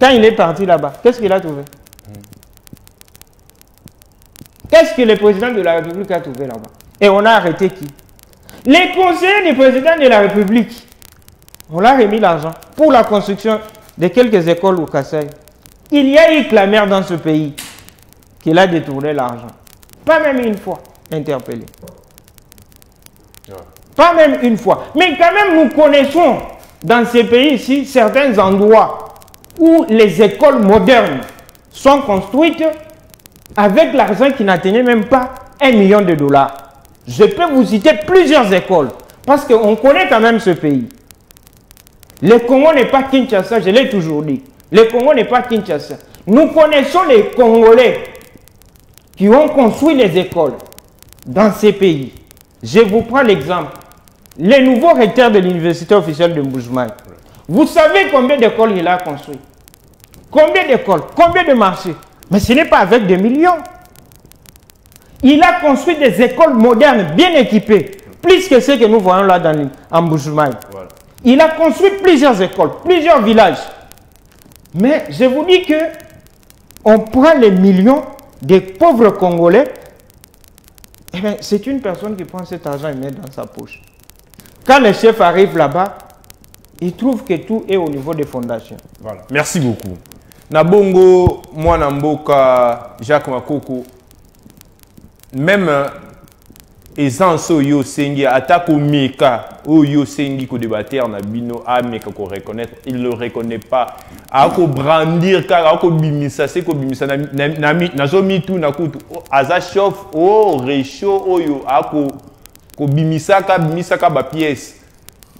Quand il est parti là-bas, qu'est-ce qu'il a trouvé? Qu'est-ce que le président de la République a trouvé là-bas? Et on a arrêté qui? Les conseillers du président de la République. On leur a remis l'argent pour la construction de quelques écoles au Kassai. Il y a eu clameur dans ce pays qu'il a détourné l'argent. Pas même une fois interpellé. Pas même une fois. Mais quand même, nous connaissons dans ces pays ici certains endroits où les écoles modernes sont construites avec l'argent qui n'atteignait même pas 1 million de dollars. Je peux vous citer plusieurs écoles. Parce qu'on connaît quand même ce pays. Le Congo n'est pas Kinshasa, je l'ai toujours dit. Le Congo n'est pas Kinshasa. Nous connaissons les Congolais qui ont construit les écoles dans ces pays. Je vous prends l'exemple. Le nouveau recteur de l'université officielle de Mbuji-Mayi. Vous savez combien d'écoles il a construit? Combien d'écoles? Combien de marchés? Mais ce n'est pas avec des millions. Il a construit des écoles modernes, bien équipées. Plus que ce que nous voyons là en Mbuji-Mayi. Voilà. Il a construit plusieurs écoles, plusieurs villages. Mais je vous dis que on prend les millions des pauvres Congolais. Eh bien, c'est une personne qui prend cet argent et met dans sa poche. Quand le chef arrive là-bas, il trouve que tout est au niveau des fondations. Voilà. Merci beaucoup. Nabongo, moi Namboka, Jacques Makoko, même essence yo sengi attaque au meka yo sengi ko débattre na bino a meka ko reconnaître, il le reconnaît pas, a ko brandir ka a ko bimisa c'est ko bimisa na zo mitu na kutu aza chauffe o réchaud oyo a ko bimisa ka ba pièce.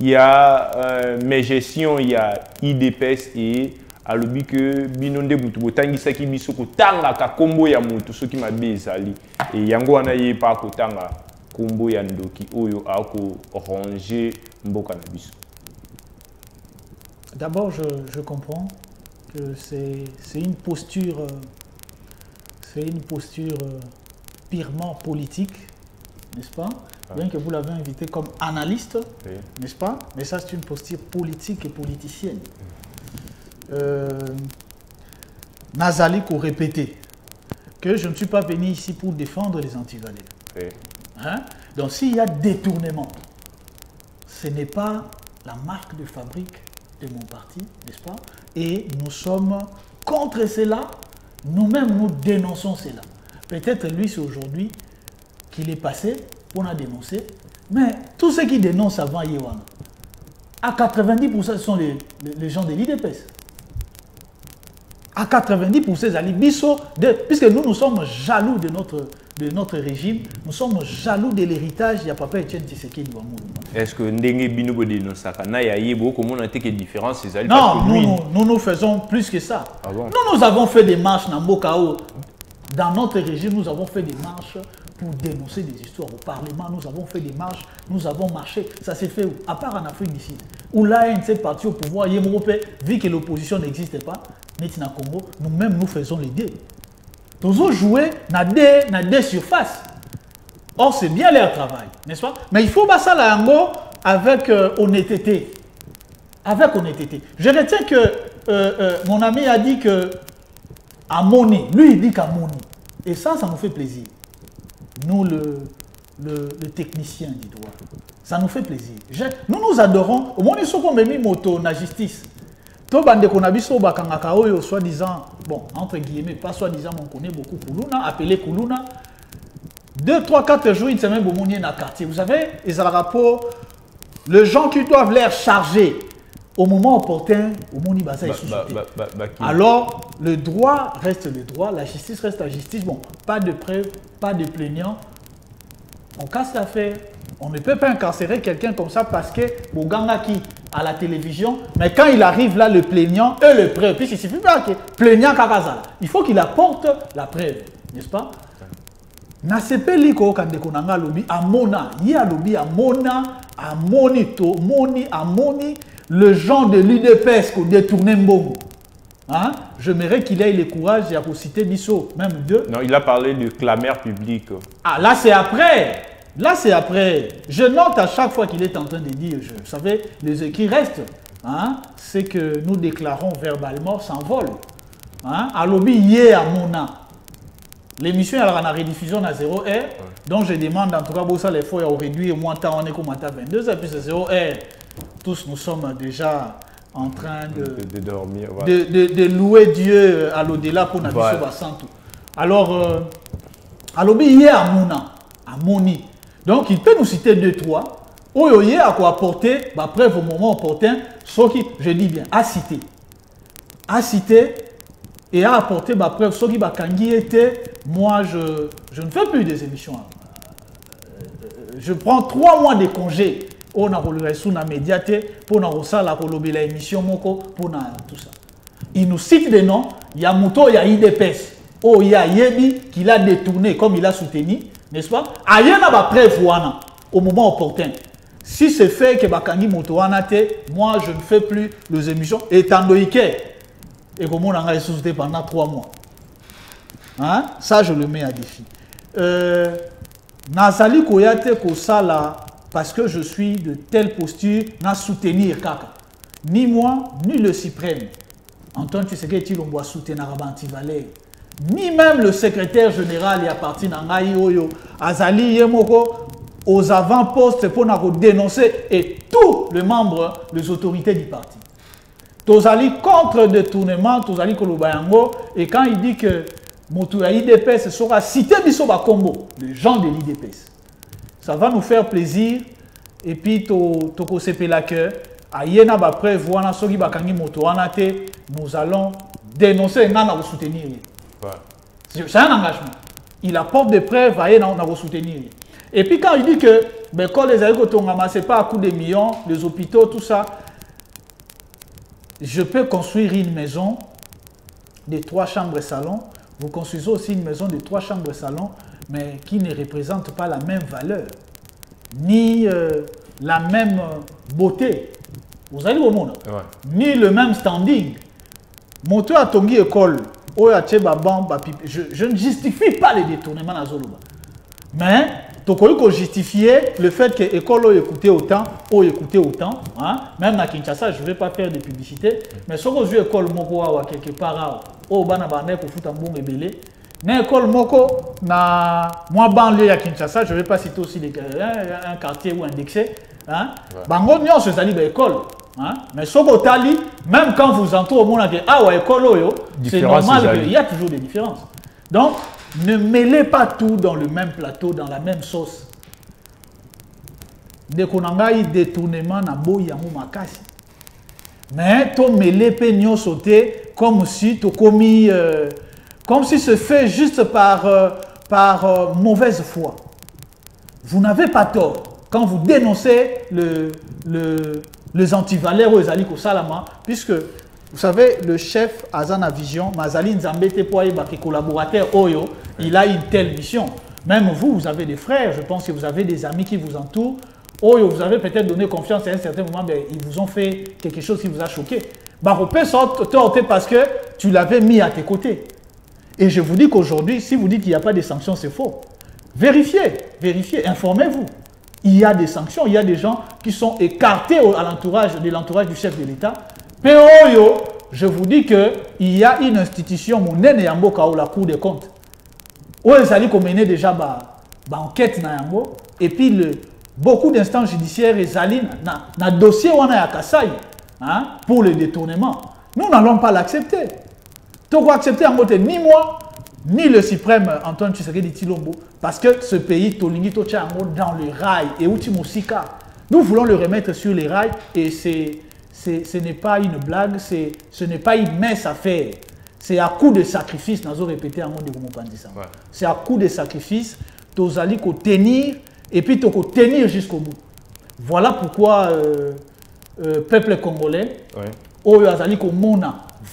Il y a mes gestions, il y a IDPS et alobi que binonde mutu botangisa ki biso ko tanga ka kombo ya mutu soki mabe ezali et yango wana ye pa ko tanga kombo ya ndoki oyo ako ranger mboka na biso. D'abord je comprends que c'est une posture purement politique, n'est-ce pas? Bien que vous l'avez invité comme analyste, oui. N'est-ce pas? Mais ça, c'est une posture politique et politicienne. Nazali pour répéter que je ne suis pas venu ici pour défendre les antivalais. Oui. Hein? Donc, s'il y a détournement, ce n'est pas la marque de fabrique de mon parti, n'est-ce pas? Et nous sommes contre cela. Nous-mêmes, nous dénonçons cela. Peut-être lui, c'est aujourd'hui qu'il est passé. On a dénoncé, mais tous ceux qui dénoncent avant Yewana, à 90%, ce sont les gens de l'IDPS. À 90%, puisque nous sommes jaloux de notre régime, nous sommes jaloux de l'héritage, il n'y a pas Etienne Tshisekedi Wamulu. Est-ce que Ndenge Binobo dénonce comment on a été différent? Non, nous faisons plus que ça. Ah bon? Nous avons fait des marches dans Mokao. Dans notre régime, nous avons fait des marches pour dénoncer des histoires au Parlement. Nous avons fait des marches, nous avons marché. Ça s'est fait où? À part en Afrique du Sud, où l'ANC parti au pouvoir, vu que l'opposition n'existait pas, Netina Congo, nous-mêmes nous faisons les deux. Nous avons joué dans des surfaces. Or, c'est bien leur travail, n'est-ce pas? Mais il faut passer là avec honnêteté. Avec honnêteté. Je retiens que mon ami a dit que Amoni, lui il dit qu'Amoni. Et ça nous fait plaisir. Nous, le technicien du droit. Ça nous fait plaisir. Nous adorons. Au moins, nous sommes mis moto na justice. Tout bande qu'on a vu sur Bakangaka, soi-disant, bon, entre guillemets, pas soi-disant, on connaît beaucoup Koulouna, appelé Koulouna. 2, 3, 4 jours, une semaine, vous dans le quartier. Vous savez, ils ont le rapport, les gens qui doivent l'air charger au moment opportun, au moment où alors, le droit reste le droit, la justice reste la justice. Bon, pas de preuves, pas de plaignants. On casse l'affaire. On ne peut pas incarcérer quelqu'un comme ça parce que Boganga qui à la télévision, mais quand il arrive là, le plaignant et le preuve, puisqu'il ne suffit pas que plaignant Kakazala, il faut qu'il apporte la preuve, n'est-ce pas? Nasepe liko kandekonanga lobi amona, ya lobi amona, amonito, moni, amoni, le genre de l'UDPS qu'on détourne Mbongo. Hein? J'aimerais qu'il ait le courage de citer Bissot, même deux. Non, il a parlé du clameur public. Ah, là c'est après. Là c'est après. Je note à chaque fois qu'il est en train de dire, vous savez, les écrits restent. Hein? C'est que nous déclarons verbalement s'envole. Hein? À l'obi hier à Mona. L'émission est en rediffusion à 0 heure. Ouais. Donc je demande en tout cas, pour ça, les fois, on réduit au moins temps, on est comme à 22 heures, puis c'est 0 heure. Tous nous sommes déjà en train de dormir, voilà. de louer Dieu à l'au-delà pour notre voilà. Santo. Alors, à l'obi hier à Mona, à Moni. Donc il peut nous citer 2-3. Oyoye à quoi apporter, bah, preuve au moment opportun, ce qui, je dis bien, à citer. À citer et à apporter ma preuve. Ce qui va était, moi je ne fais plus des émissions. Je prends 3 mois de congé on a relé sous la médiaté, pour na rosa la relobé la émission moko, pour na tout ça. Il nous cite des noms, il y a Mouto, il y a IDPS, oh il y a Yebi qui l'a détourné comme il a soutenu, n'est-ce pas? Ayen a ba preuve au moment opportun. Si c'est fait que Bakangi Moto anate, moi je ne fais plus les émissions étant donné que et comment on a ressuscité pendant 3 mois. Hein? Ça je le mets à défi. Nazali Koyate Kosala parce que je suis de telle posture, n'a soutenir Kaka. Ni moi, ni le suprême. Antoine Tshisekedi on doit soutenir Rabanti Valais. Ni même le secrétaire général y appartient à Ngai Oyo, Azali Yemoko, aux avant-postes pour nous dénoncer et tous les membres, les autorités du parti. Tozali contre détournement, Tozali Kolobayango, et quand il dit que Motuya IDPS sera cité Bisoba Combo, les gens de l'IDPS. Ça va nous faire plaisir, et puis Toko Sepelake, Ayena Bapre, Voana Sogi Bakangi Motoanate, nous allons dénoncer et nous allons soutenir. C'est un engagement. Il apporte des preuves, Ayena on va soutenir. Et puis quand il dit que ben, quand les Aïkotongama, ce n'est pas à coup de millions, les hôpitaux, tout ça, je peux construire une maison de 3 chambres et salon. Vous construisez aussi une maison de 3 chambres et salon, mais qui ne représente pas la même valeur, ni la même beauté. Vous allez au monde, ni le même standing. Mon tour à Tongi école, je ne justifie pas les détournements dans Zoloba. Mais, tu peux justifier le fait que l'école a écouté autant, hein? Même à Kinshasa, je ne vais pas faire de publicité, mais si vous avez l'école quelque part, au Banabane pour foutre un bon ébélé, mais l'école Moko, moi, banlieue à Kinshasa, je ne vais pas citer aussi un quartier ou indexé, hein? Bango Nyon, c'est l'école. Hein? Mais si vous avez, même quand vous entrez au monde, c'est normal qu'il y a toujours des différences. Donc, ne mêlez pas tout dans le même plateau, dans la même sauce. Dès qu'on a eu détournement, on a beau y avoir makasi. Mais tu mêlez peignon sauté comme si tu commis, comme si c'est fait juste par mauvaise foi. Vous n'avez pas tort quand vous dénoncez les antivaleurs ou les aliko salama, puisque vous savez, le chef Azana Vision, Mazali Nzambete Poye, qui collaborateur Oyo, il a une telle mission. Même vous, vous avez des frères, je pense que vous avez des amis qui vous entourent. Oyo, vous avez peut-être donné confiance à un certain moment, mais ils vous ont fait quelque chose qui vous a choqué. Baropé sortait parce que tu l'avais mis à tes côtés. Et je vous dis qu'aujourd'hui, si vous dites qu'il n'y a pas de sanctions, c'est faux. Vérifiez, informez-vous. Il y a des sanctions, il y a des gens qui sont écartés de l'entourage du chef de l'État. Péoyo, je vous dis qu'il y a une institution, mon nene Yamboka ou la Cour des comptes, où ils allaient mener déjà enquête na Yambo, et puis beaucoup d'instances judiciaires ils allaient dans le dossier où on a à Kassai, hein, pour le détournement. Nous n'allons pas l'accepter. Tu dois accepter en côté ni moi, ni le suprême Antoine Tshisekedi Tshilombo, parce que ce pays, Tolingi Tochango, dans le rail, et Outimosika, nous voulons le remettre sur les rails, et ce n'est pas une blague, ce n'est pas une mince affaire. C'est à coup de sacrifice, nous avons répété en mot de Goumopandisa. C'est à coup de sacrifice, tu as tenir, et puis tu as tenir jusqu'au bout. Voilà pourquoi peuple congolais, il a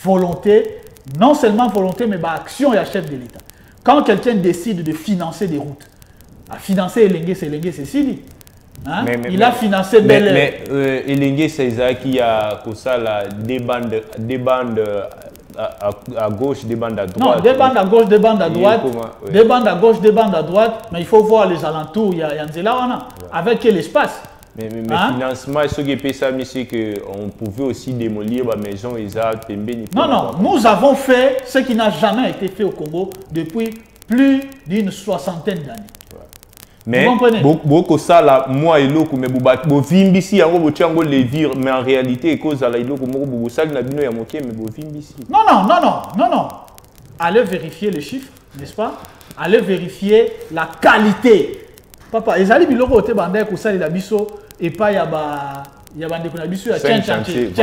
volonté, non seulement volonté, mais action et à chef de l'État. Quand quelqu'un décide de financer des routes, à financer Elengue, c'est Sili. Hein? Il a financé Bel Air. Mais Elengue, c'est ça qui a des bandes à gauche, des bandes à droite. Non, des bandes à gauche, des bandes à droite. Des bandes à gauche, des bandes à droite. Mais il faut voir les alentours. Il y a Nzela, avec quel espace. Mais financement, ce qui est ça, c'est qu'on pouvait aussi démolir la maison. Non, nous avons fait ce qui n'a jamais été fait au Congo depuis plus d'une 60aine d'années. Mais beaucoup ça là, moi et l'autre, mais vous vimbisi, mais en réalité, cause à la l'autre, vous savez, mais vous vimbisi. Non. Allez vérifier les chiffres, n'est-ce pas? Allez vérifier la qualité. Papa, les alliés biloko te bandé ko ça la biso et pas ya bandé ko na biso ya chantier.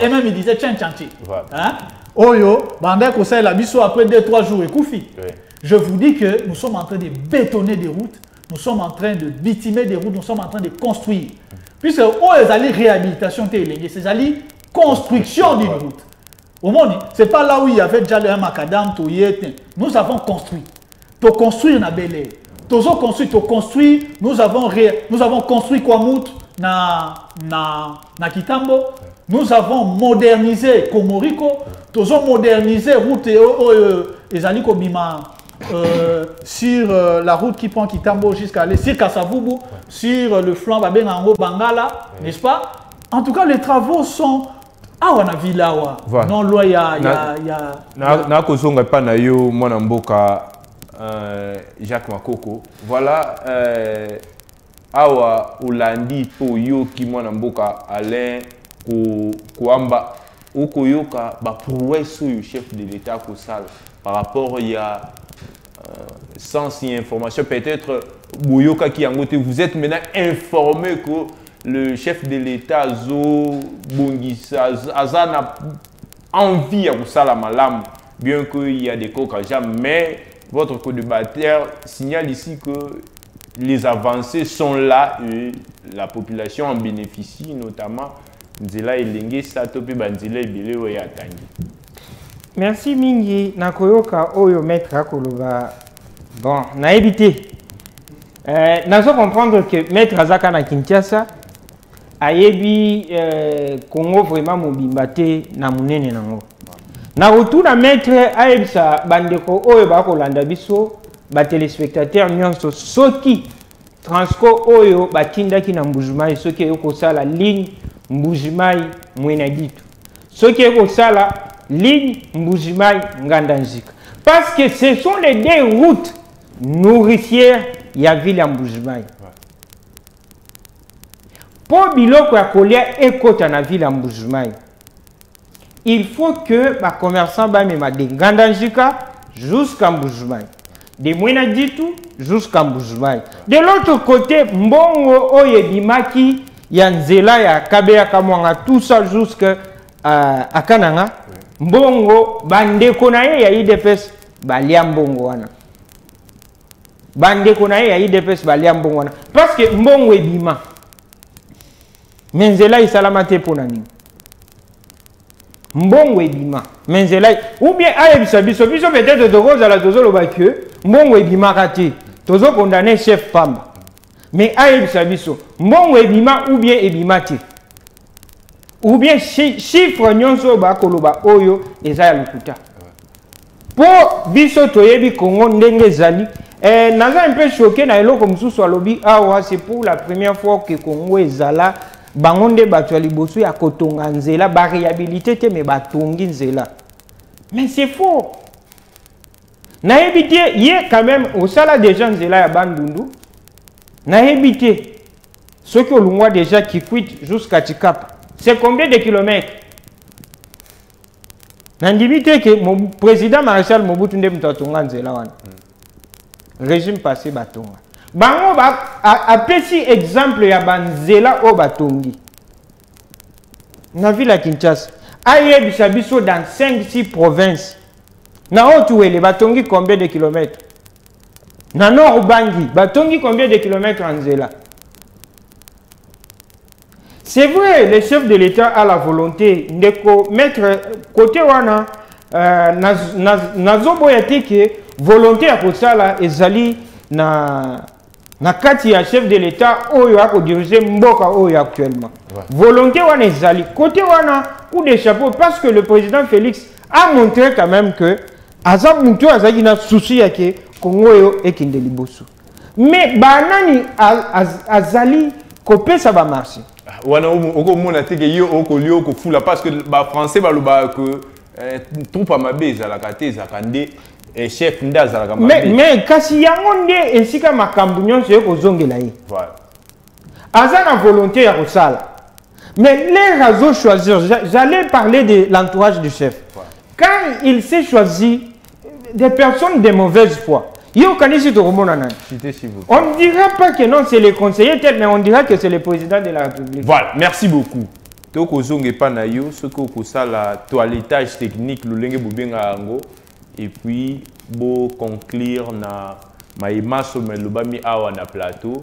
Et même il disait chantier. Hein? Oyo, bandé ko ça la biso après 2-3 jours et koufi. Je vous dis que nous sommes en train de bétonner des routes. Nous sommes en train de bitumer des routes, nous sommes en train de construire. Puisque ils allaient réhabilitation, c'est allé construction d'une route. Au monde, ce n'est pas là où il y avait déjà le macadam, nous avons construit. Pour construire na Bel-Air. Nous avons construit Kwamout na Kitambo. Nous avons modernisé Komoriko. Nous avons modernisé route sur la route qui prend Kitambo jusqu'à sur Kasavubu, sur le flanc Babengango Bangala, n'est-ce pas? En tout cas, les travaux sont on a vu là, non loin, il y a Jacques Makoko. Voilà, awa Olandi po yo ki mwana mboka Alain Kouamba okoyoka ba prouesse yo chef de l'État ko sala par rapport il y a sans si information peut-être boyoka ki yangote vous êtes maintenant informé que le chef de l'État Zo Bongisa Azana envie à sala malam bien qu'il y a des cocages, mais votre co-débatteur signale ici que les avancées sont là et la population en bénéficie, notamment Nzela Elenge Satope Banzela Ebele Oyatangi. Merci Mingi Nakoyoka Oyo Maître Akoloba. Bon, na évité. Nazo comprendre que Maître Azaka na Kinshasa ayebi Congo vraiment mobimbate na munene nango. Na retour na Maître aebisa bandeko oyo ba kolanda biso ba téléspectateurs nyonso soki Transco oyo batindaki na Mbujimai soki yoko sala ligne Mbujimai Mwenaditu soki yoko sala ligne Mbujimai Ngandanjika parce que ce sont les deux routes nourricières ya ville ya Mbujimai. Pour biloko ya kolia ekota na ville ya Mbujimai, il faut que les commerçants bamema de Ngandanjika jusqu'à Mbujimai, de Mwenaditu jusqu'à Mbujimai. De l'autre côté, Mbongo oye bimaki ya Nzela ya Kabeya Kamwanga tout ça jusqu'à Kananga. Mbongo bandeko na ye ya IDPS balia mbongo wana. Bandeko na ye ya IDPS balia mbongo wana parce que mbongo ebima. Menzela isalamate pona nini. Mbongo ebima Menzela ou bien ayebisa biso peut-être tokoza la tozoloba que mbongo ebima kati tozo condamner chef Pamba mais ayebisa biso mbongo ebima ou bien ebima te ou bien chiffre nyonso ba koloba oyo eza ya lokuta pour biso toyebi Congo ndenge ezali naza un peu choqué na eloko mususu alobi awa c'est pour la première fois que Congo ezala bangonde bato ya liboso ya kotonga nzela ba réhabilité te mais batongi nzela mais c'est faux na éviter hier quand même au sala déjà nzela ya bandundu na éviter ceux qui ont déjà qui quittent jusqu'à Tikapa c'est combien de kilomètres na ndimite que mon président Marshal Mobutu nde mtatonga nzela wana régime passé batonga bango a petit exemple ya banzela o batongi na ville ya Kinshasa ayebisa biso dans 5-6 provinces na otuwele batongi combien de kilomètres na nord Bangi batongi combien de kilomètres en nzela. C'est vrai, le chef de l'État a la volonté de mettre côté wana nazoboyate que volonté à kosala ezali na kati ya chef de l'État oyo ako diriger mboka oyo actuellement. Ouais. Volonté wana ezali côté wana coup de chapeau parce que le président Félix a montré quand même que azam mutu azali na souci yake Congo yo ekinde liboso. Mais banani azali kopesa ba marché. Wana oko mona teke yo oko lio oko fula parce que ba français baloba que tout pa mabe za la kate za kande chef ndaza la kamabe. Mais kasi yango nde esika makambu nyonso yoko zongela yi. Voilà. Aza na volonté ya kosala. Mais les réseaux choisir, j'allais parler de l'entourage du chef. Voilà. Quand il s'est choisi des personnes de mauvaise foi. On ne dira pas que non, c'est le conseiller, mais on dira que c'est le président de la République. Voilà, merci beaucoup. Donc, ce que la toilettage technique, et puis, pour conclure, na maïma sommet le bami awa na plateau.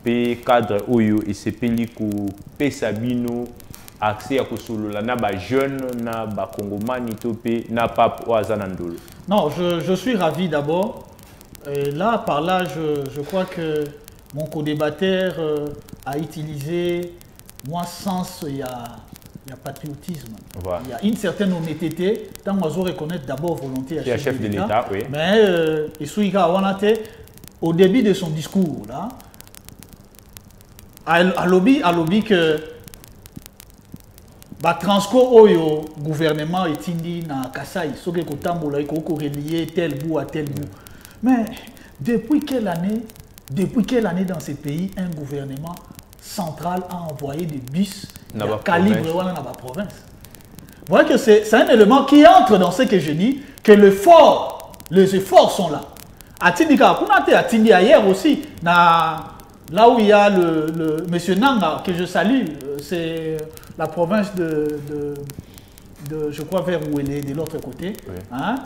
pe cadre oyo et c'est peli ko pe sabino accès à kosolola na ba jeune na ba congomani to pe na pape oazanandolo. Non, je suis ravi d'abord. Et là, par là, je crois que mon co-débatteur a utilisé moi sens, il y a patriotisme. Voilà. Il y a une certaine honnêteté. Tant qu'on doit reconnaître d'abord volonté à chef de l'État. Oui. Mais au début de son discours, là, à lobby que le transport au gouvernement est indi na Kassai, ce que Kotambola est relié tel bout à tel bout. Mais depuis quelle année dans ce pays un gouvernement central a envoyé des bus de calibre dans la province? Vous voyez que c'est un élément qui entre dans ce que je dis, que les efforts sont là. À Tindika, on a Tindi hier aussi, là où il y a le monsieur Nanga, que je salue, c'est la province de je crois vers où elle est, de l'autre côté. Oui. Hein?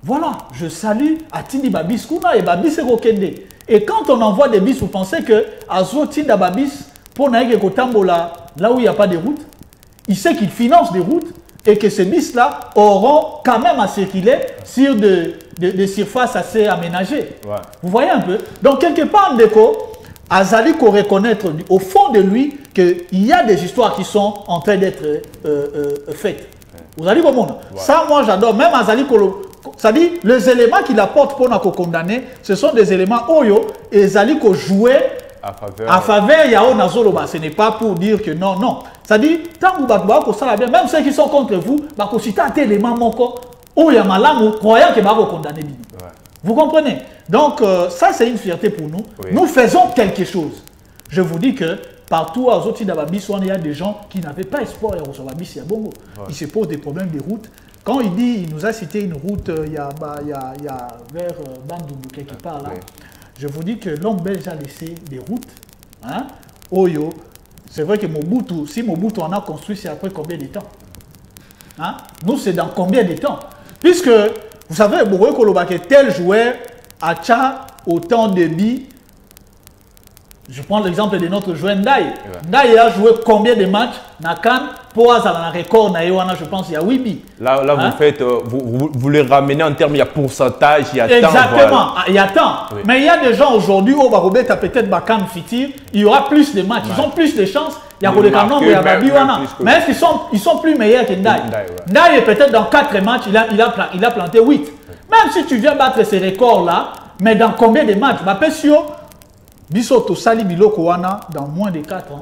Voilà, je salue Atindi Babis Kuna et Babis Rokende. Et quand on envoie des bis, vous pensez que Azo Tinda Babis, pour Naïge Kotambola, là où il n'y a pas de route, il sait qu'il finance des routes et que ces bis-là auront quand même à circuler sur des surfaces assez aménagées. Ouais. Vous voyez un peu? Donc, quelque part, Ndeko, Azali qu'on reconnaître au fond de lui qu'il y a des histoires qui sont en train d'être faites. Vous allez comprendre? Ça, moi, j'adore. Même Azali ça dit, les éléments qu'il apporte pour nous condamner, ce sont des éléments Oyo et Azali qu'on jouait à faveur Yao Nazoloba. Ce n'est pas pour dire que non, non. Ça dit, tant que vous savez bien, même ceux qui sont contre vous, vous citez un élément moko, Oya Malamu, croyant que vous condamner. Vous comprenez? Donc, ça, c'est une fierté pour nous. Oui. Nous faisons quelque chose. Je vous dis que partout à Zoti d'Ababis, il y a des gens qui n'avaient pas espoir à Rosababis et à Bongo. Ils se posent des problèmes de route. Quand il dit, il nous a cité une route, il y a vers Bandundu quelque part là. Oui. Je vous dis que l'homme belge a laissé des routes. Hein? Oyo, c'est vrai que Mobutu, si Mobutu en a construit, c'est après combien de temps? Hein? Nous, c'est dans combien de temps? Puisque, vous savez, tel joueur a autant de billes. Je prends l'exemple de notre joueur Ndaye. Ndaye a joué combien de matchs Nakan pour avoir un record, je pense, il y a 8 billes. Là hein? Vous faites, vous les ramenez en termes, il y a pourcentage, il y a temps. Exactement, voilà. Il y a temps. Oui. Mais il y a des gens aujourd'hui, au Barobet, peut-être Bakan Fitir, il y aura plus de matchs, ils ont plus de chances. Il y a des canons, il y a Babiwana. Mais est-ce qu'ils sont plus meilleurs que Ndaye? Ndaye, peut-être dans 4 matchs, il a planté 8. Même si tu viens battre ces records-là, mais dans combien de matchs? Bisoto Sali Biloko Wana dans moins de 4 ans,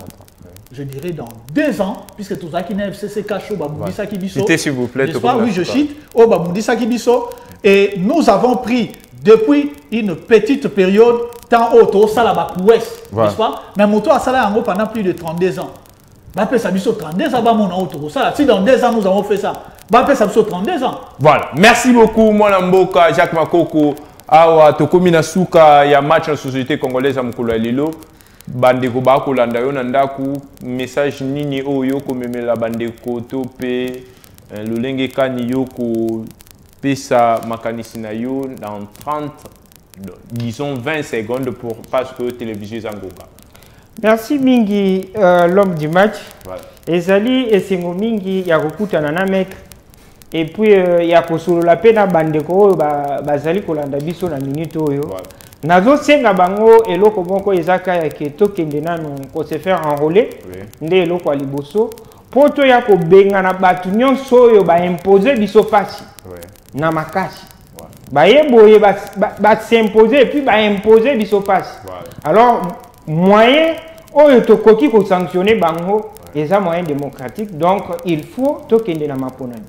je dirais dans 2 ans, puisque tout ça qui n'est FCC Kacho, Baboudissa Kibiso. Citez s'il vous plaît. Oui, je cite. Oh, Baboudissa Kibiso. Et nous avons pris depuis une petite période, tant auto, Salaba Ouest, n'est-ce pas? Mais Moto a Salaba pendant plus de 32 ans. Bapé Sabiso 32 ans, si dans 2 ans nous avons fait ça, Bapé Sabiso 32 ans. Voilà. Merci beaucoup, mon Mboka, Jacques Makoko. Awa tokomi na suka ya match na société congolaise ya mukolo ya lelo bandeko bakolanda yo na ndaku message nini oyo komemela bandeko to pe lolenge kani yo ko pesa makanisi na yo dans 30 disons 20 secondes pour parce que télévision zangoka. Merci mingi l'homme du match. Voilà. Ezali esengo mingi ya kokutana na maître. Et puis, il y a la peine à bandeko, bazali kolanda biso na minute oyo. Nazo senga bango eloko moko ezaka ya keto kendena ko se faire enrôler. Nde eloko ali boso. Poto ya ko benga na batu nyonso oyo ba imposer biso pasi. Na makasi. Ba yeboye ba s'imposer et puis ba imposer biso pasi. Alors, moyen oyo tokoki ko sanctionner bango. Et ça, moyen démocratique. Donc, il faut tokende na maponani.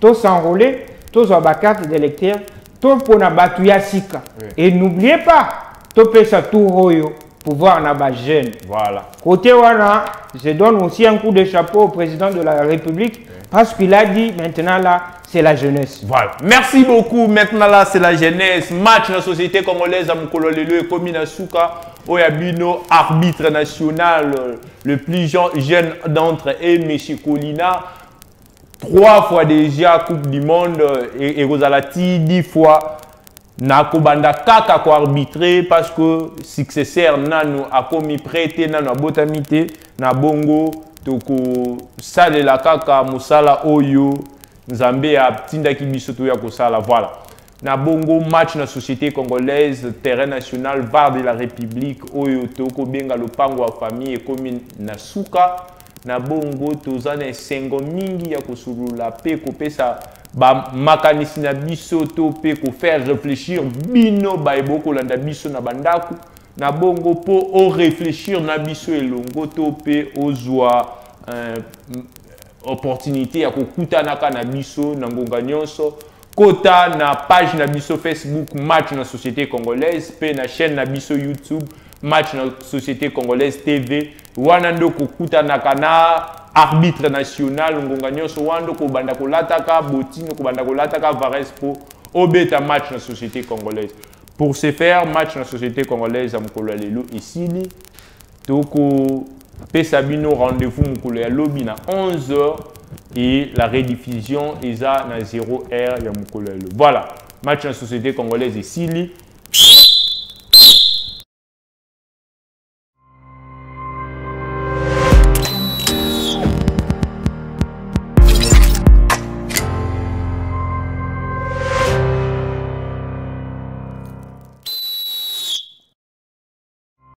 To s'enrôler, to zo ba carte d'électeur, to pona batuya sika. Et n'oubliez pas, to pesa tout royo pouvoir na ba jeune. Voilà. Côté wana, je donne aussi un coup de chapeau au président de la République parce qu'il a dit maintenant là, c'est la jeunesse. Voilà. Merci beaucoup. Maintenant là, c'est la jeunesse. Match dans la société congolaise à Mukolo Lelo et Komina Souka. Oyabino, arbitre national, le plus jeune d'entre eux, M. Colina, 3 fois déjà Coupe du Monde et Rosalati 10 fois na kobanda kaka ko arbitrer parce que successeur nanu a commis prêté nanu abotamité na bongo toko salela kaka musala oyo nzambe a tindaki biso to ya kosala voilà na bongo match na société congolaise terrain national VAR de la République oyo toko benga lopango wa famille ekomi na suka na bongo tozana esengo mingi ya kosulula pe kopesa ba makanisi na biso to pe ko faire réfléchir bino ba eboko landa biso na bandaku na bongo po o réfléchir na biso elongo to pe ozwa opportunité ya kokutana ka na biso na ngonga nyonso kota na page na biso Facebook match na société congolaise pe na chaîne na biso YouTube match na société congolaise TV wana ndo kokutana kana arbitre national ngonga nyonso wando ko banda ko lataka botino ko banda ko lataka Vares po obeta match na société congolaise pour ce faire match na société congolaise amkolo lelo isili toko pesa bino rendez-vous mukolo ya lobi na 11h et la rediffusion eza na 0h ya mukolo lelo voilà match na société congolaise isili